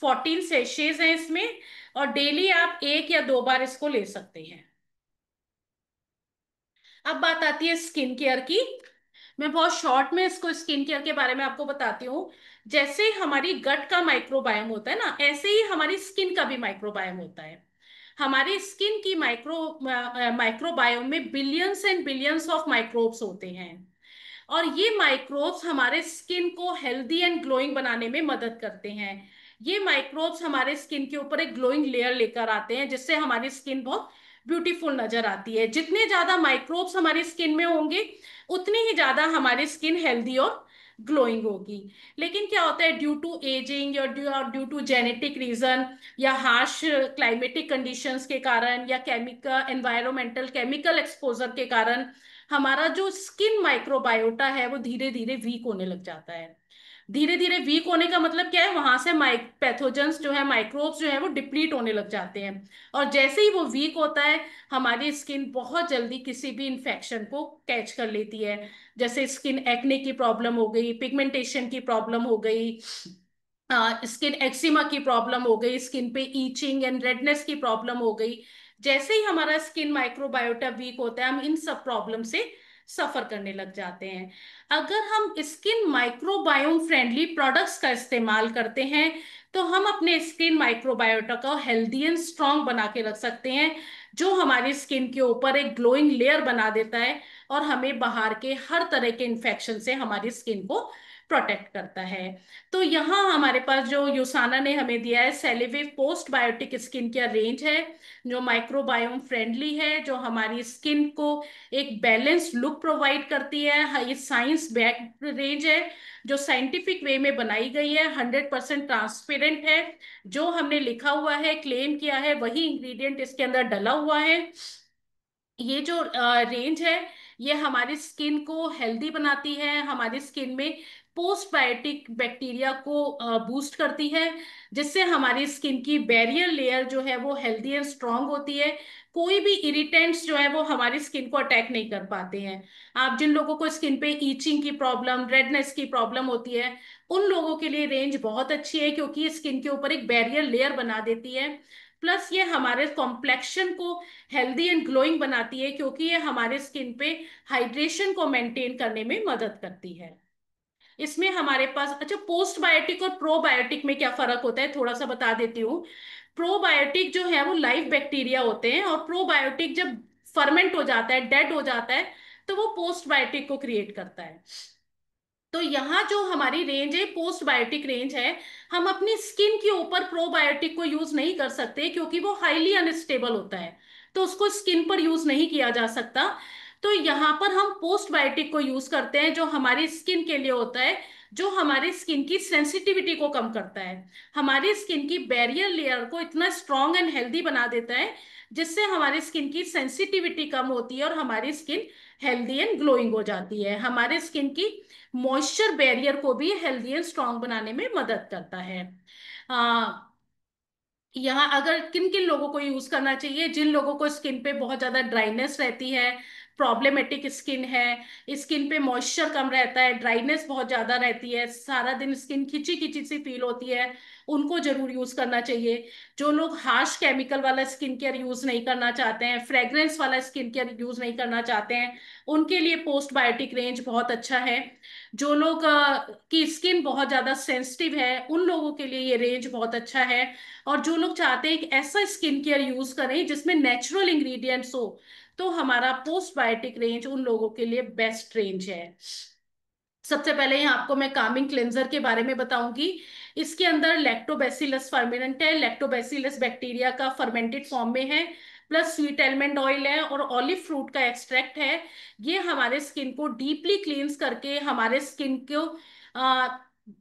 Speaker 1: 14 सेशेज हैं इसमें, और डेली आप 1 या 2 बार इसको ले सकते हैं। अब बात आती है स्किन केयर की। मैं बहुत शॉर्ट में इसको स्किन केयर के बारे में आपको बताती हूँ। जैसे हमारी गट का माइक्रोबायोम होता है ना, ऐसे ही हमारी स्किन का भी माइक्रोबायोम होता है। हमारी स्किन की माइक्रोबायोम में billions and billions of microbes होते हैं। और ये माइक्रोब्स हमारे स्किन को हेल्दी एंड ग्लोइंग बनाने में मदद करते हैं। ये माइक्रोब्स हमारे स्किन के ऊपर एक ग्लोइंग लेयर लेकर आते हैं, जिससे हमारी स्किन बहुत ब्यूटीफुल नजर आती है। जितने ज्यादा माइक्रोब्स हमारी स्किन में होंगे उतनी ही ज्यादा हमारी स्किन हेल्दी और ग्लोइंग होगी। लेकिन क्या होता है, ड्यू टू एजिंग या ड्यू टू जेनेटिक रीजन, या हार्श क्लाइमेटिक कंडीशंस के कारण, या केमिकल एनवायरमेंटल केमिकल एक्सपोजर के कारण हमारा जो स्किन माइक्रोबायोटा है वो धीरे धीरे वीक होने लग जाता है। धीरे धीरे वीक होने का मतलब क्या है, वहां से पैथोजेंस जो है, माइक्रोब्स जो है वो डिप्लीट होने लग जाते हैं। और जैसे ही वो वीक होता है, हमारी स्किन बहुत जल्दी किसी भी इंफेक्शन को कैच कर लेती है। जैसे स्किन एक्ने की प्रॉब्लम हो गई, पिगमेंटेशन की प्रॉब्लम हो गई, स्किन एक्सिमा की प्रॉब्लम हो गई, स्किन पे ईचिंग एंड रेडनेस की प्रॉब्लम हो गई। जैसे ही हमारा स्किन माइक्रोबायोटा वीक होता है, हम इन सब प्रॉब्लम से सफर करने लग जाते हैं। अगर हम स्किन माइक्रोबायोम फ्रेंडली प्रोडक्ट्स का इस्तेमाल करते हैं तो हम अपने स्किन माइक्रोबायोटा को हेल्दी एंड स्ट्रांग बना के रख सकते हैं, जो हमारी स्किन के ऊपर एक ग्लोइंग लेयर बना देता है और हमें बाहर के हर तरह के इन्फेक्शन से हमारी स्किन को प्रोटेक्ट करता है। तो यहाँ हमारे पास जो यूसाना ने हमें दिया है, Celavive post biotic skin care range है, जो माइक्रोबायोम फ्रेंडली है, जो हमारी स्किन को एक बैलेंस्ड लुक प्रोवाइड करती है। ये साइंस बैक्ड रेंज है, जो साइंटिफिक वे में बनाई गई है, 100% ट्रांसपेरेंट है। जो हमने लिखा हुआ है, क्लेम किया है, वही इंग्रेडिएंट इसके अंदर डला हुआ है। ये जो रेंज है, ये हमारी स्किन को हेल्दी बनाती है, हमारी स्किन में पोस्ट बायोटिक बैक्टीरिया को बूस्ट करती है, जिससे हमारी स्किन की बैरियर लेयर जो है वो हेल्दी एंड स्ट्रांग होती है। कोई भी इरिटेंट्स जो है वो हमारी स्किन को अटैक नहीं कर पाते हैं। आप जिन लोगों को स्किन पे ईचिंग की प्रॉब्लम, रेडनेस की प्रॉब्लम होती है, उन लोगों के लिए रेंज बहुत अच्छी है, क्योंकि ये स्किन के ऊपर एक बैरियर लेयर बना देती है। प्लस ये हमारे कॉम्प्लेक्शन को हेल्दी एंड ग्लोइंग बनाती है, क्योंकि ये हमारे स्किन पे हाइड्रेशन को मेंटेन करने में मदद करती है। इसमें हमारे पास, अच्छा, पोस्ट बायोटिक और प्रोबायोटिक में क्या फर्क होता है थोड़ा सा बता देती हूँ। प्रोबायोटिक जो है वो लाइव बैक्टीरिया होते हैं, और प्रोबायोटिक जब फर्मेंट हो जाता है, डेड हो जाता है, तो वो पोस्ट बायोटिक को क्रिएट करता है। तो यहाँ जो हमारी रेंज है, पोस्ट बायोटिक रेंज है, हम अपनी स्किन के ऊपर प्रोबायोटिक को यूज नहीं कर सकते, क्योंकि वो हाईली अनस्टेबल होता है, तो उसको स्किन पर यूज नहीं किया जा सकता। तो यहाँ पर हम पोस्ट बायोटिक को यूज करते हैं, जो हमारी स्किन के लिए होता है, जो हमारी स्किन की सेंसिटिविटी को कम करता है, हमारी स्किन की बैरियर लेयर को इतना स्ट्रांग एंड हेल्दी बना देता है, जिससे हमारी स्किन की सेंसिटिविटी कम होती है और हमारी स्किन हेल्दी एंड ग्लोइंग हो जाती है। हमारे स्किन की मॉइस्चर बैरियर को भी हेल्दी एंड स्ट्रांग बनाने में मदद करता है। यहाँ अगर किन किन लोगों को यूज करना चाहिए, जिन लोगों को स्किन पे बहुत ज्यादा ड्राइनेस रहती है, प्रॉब्लमेटिक स्किन है, स्किन पे मॉइस्चर कम रहता है, ड्राइनेस बहुत ज्यादा रहती है, सारा दिन स्किन खिंची खिंची सी फील होती है, उनको जरूर यूज करना चाहिए। जो लोग हार्श केमिकल वाला स्किन केयर यूज नहीं करना चाहते हैं, फ्रेग्रेंस वाला स्किन केयर यूज नहीं करना चाहते हैं, उनके लिए पोस्ट बायोटिक रेंज बहुत अच्छा है। जो लोग की स्किन बहुत ज्यादा सेंसिटिव है, उन लोगों के लिए ये रेंज बहुत अच्छा है। और जो लोग चाहते हैं एक ऐसा स्किन केयर यूज करें जिसमें नेचुरल इंग्रेडिएंट्स हो, तो हमारा पोस्ट बायोटिक रेंज उन लोगों के लिए बेस्ट रेंज है। सबसे पहले यहाँ आपको मैं कामिंग क्लेंजर के बारे में बताऊंगी। इसके अंदर लैक्टोबैसिलस फर्मेंटेंट है, लैक्टोबैसिलस बैक्टीरिया का फर्मेंटेड फॉर्म में है, प्लस स्वीट एलमंड ऑयल है और ऑलिव फ्रूट का एक्सट्रैक्ट है। ये हमारे स्किन को डीपली क्लींस करके हमारे स्किन को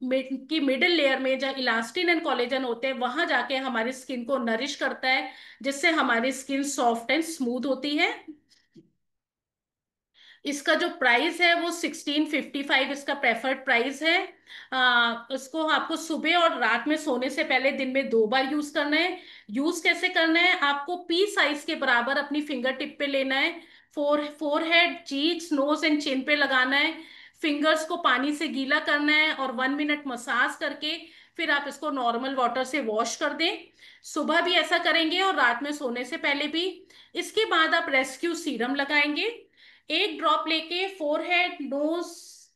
Speaker 1: की मिडिल लेयर में जहाँ इलास्टिन एंड कोलेजन होते हैं, वहां जाके हमारी स्किन को नरिश करता है, जिससे हमारी स्किन सॉफ्ट एंड स्मूथ होती है। इसका जो प्राइस है वो 1655 इसका प्रेफर्ड प्राइस है। इसको आपको सुबह और रात में सोने से पहले दिन में 2 बार यूज करना है। यूज कैसे करना है, आपको पी साइज के बराबर अपनी फिंगर टिप पे लेना है, forehead, cheeks, nose and chin पे लगाना है। फिंगर्स को पानी से गीला करना है और 1 मिनट मसाज करके फिर आप इसको नॉर्मल वाटर से वॉश कर दें। सुबह भी ऐसा करेंगे और रात में सोने से पहले भी। इसके बाद आप रेस्क्यू सीरम लगाएंगे, 1 ड्रॉप लेके forehead, nose,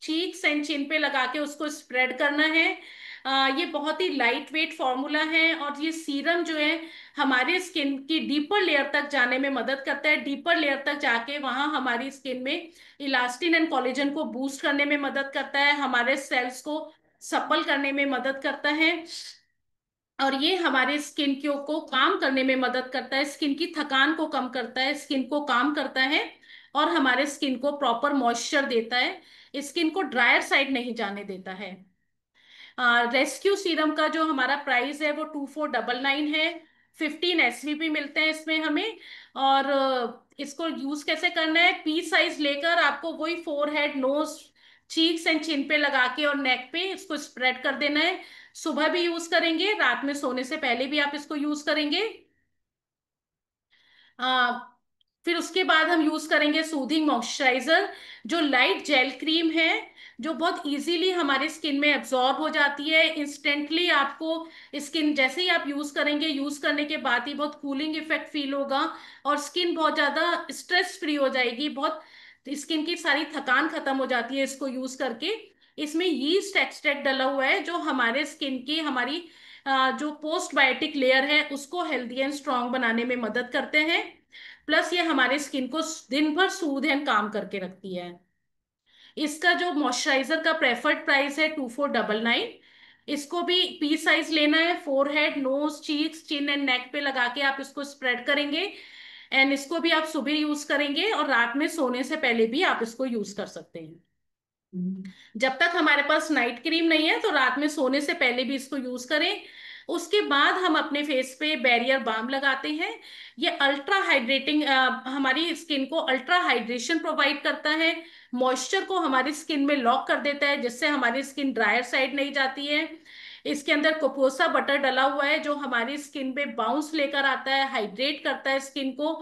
Speaker 1: cheeks and chin पे लगा के उसको स्प्रेड करना है। ये बहुत ही लाइट वेट फॉर्मूला है, और ये सीरम जो है हमारे स्किन की डीपर लेयर तक जाने में मदद करता है। डीपर लेयर तक जाके वहां हमारी स्किन में इलास्टिन एंड कोलेजन को बूस्ट करने में मदद करता है, हमारे सेल्स को सप्पल करने में मदद करता है, और ये हमारे स्किन को काम करने में मदद करता है, स्किन की थकान को कम करता है, स्किन को काम करता है, और हमारे स्किन को प्रॉपर मॉइस्चर देता है, स्किन को ड्रायर साइड नहीं जाने देता है। रेस्क्यू सीरम का जो हमारा प्राइस है वो 2499 है। 15 SVP मिलते हैं इसमें हमें। और इसको यूज कैसे करना है, पी साइज लेकर आपको वही forehead, nose, cheeks and chin पे लगा के और नेक पे इसको स्प्रेड कर देना है। सुबह भी यूज करेंगे, रात में सोने से पहले भी आप इसको यूज करेंगे। आ, फिर उसके बाद हम यूज करेंगे सूदिंग मॉइस्चराइजर, जो लाइट जेल क्रीम है, जो बहुत इजीली हमारे स्किन में एब्जॉर्ब हो जाती है इंस्टेंटली। आपको स्किन जैसे ही आप यूज करेंगे, यूज करने के बाद ही बहुत कूलिंग इफेक्ट फील होगा, और स्किन बहुत ज्यादा स्ट्रेस फ्री हो जाएगी, बहुत स्किन की सारी थकान खत्म हो जाती है इसको यूज करके। इसमें यीस्ट एक्सट्रैक्ट डला हुआ है, जो हमारे स्किन की, हमारी जो पोस्ट बायोटिक लेयर है उसको हेल्दी एंड स्ट्रांग बनाने में मदद करते हैं। प्लस ये हमारे स्किन को दिन भर सूद एंड काम करके रखती है। इसका जो मॉइस्चराइजर का प्रेफर्ड प्राइस है 2499। इसको भी पी साइज लेना है, forehead, nose, cheeks, chin and neck पे लगा के आप इसको स्प्रेड करेंगे। एंड इसको भी आप सुबह यूज करेंगे और रात में सोने से पहले भी आप इसको यूज कर सकते हैं। जब तक हमारे पास नाइट क्रीम नहीं है तो रात में सोने से पहले भी इसको यूज करें। उसके बाद हम अपने फेस पे बैरियर बाम लगाते हैं। ये अल्ट्रा हाइड्रेटिंग, हमारी स्किन को अल्ट्रा हाइड्रेशन प्रोवाइड करता है। मॉइस्चर को हमारी स्किन में लॉक कर देता है, जिससे हमारी स्किन ड्रायर साइड नहीं जाती है। इसके अंदर कोकोसा बटर डला हुआ है जो हमारी स्किन पे बाउंस लेकर आता है, हाइड्रेट करता है स्किन को,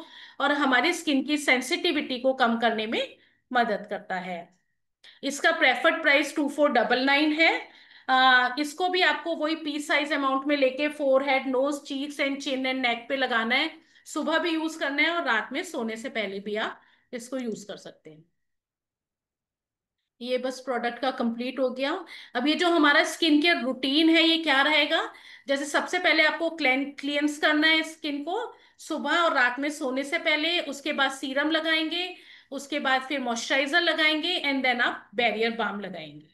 Speaker 1: और हमारी स्किन की सेंसिटिविटी को कम करने में मदद करता है। इसका प्रेफर्ड प्राइस 2499 है। इसको भी आपको वही पीस साइज अमाउंट में लेके forehead, nose, cheeks and chin and neck पे लगाना है। सुबह भी यूज करना है और रात में सोने से पहले भी आप इसको यूज कर सकते हैं। ये बस प्रोडक्ट का कंप्लीट हो गया। अब ये जो हमारा स्किन केयर रूटीन है ये क्या रहेगा। जैसे सबसे पहले आपको क्लियंस करना है स्किन को सुबह और रात में सोने से पहले, उसके बाद सीरम लगाएंगे, उसके बाद फिर मॉइस्चराइजर लगाएंगे एंड देन आप बैरियर बाम लगाएंगे।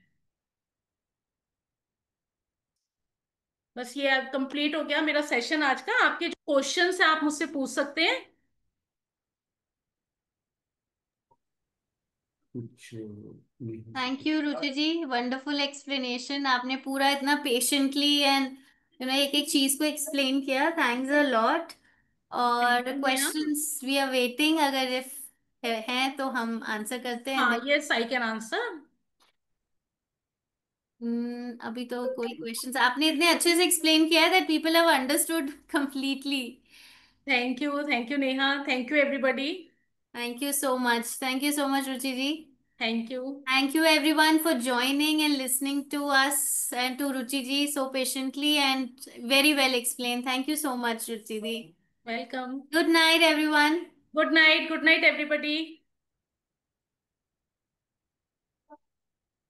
Speaker 1: बस ये कंप्लीट हो गया मेरा सेशन आज का। आपके जो क्वेश्चंस हैं आप मुझसे पूछ सकते हैं।
Speaker 3: कुछ
Speaker 2: thank you Ruchi ji, wonderful explanation. आपने पूरा इतना पेशेंटली एंड एक एक चीज को एक्सप्लेन किया। Thanks a lot. और
Speaker 1: thank you Neha.
Speaker 2: Questions we are waiting, अगर इफ हैं तो हम आंसर करते हैं
Speaker 1: हाँ,
Speaker 2: then.
Speaker 1: Yes I can answer.
Speaker 2: अभी तो कोई क्वेश्चंस आपने इतने अच्छे से एक्सप्लेन किया है that people have understood completely.
Speaker 1: Thank you Neha, thank you everybody.
Speaker 2: Thank you so much, thank you so much Ruchi ji.
Speaker 1: Thank you.
Speaker 2: Thank you everyone for joining and listening to us and to Ruchi ji so patiently and very well explained. Thank you so much, Ruchi ji.
Speaker 1: Welcome.
Speaker 2: Good night, everyone.
Speaker 1: Good night, good night everybody.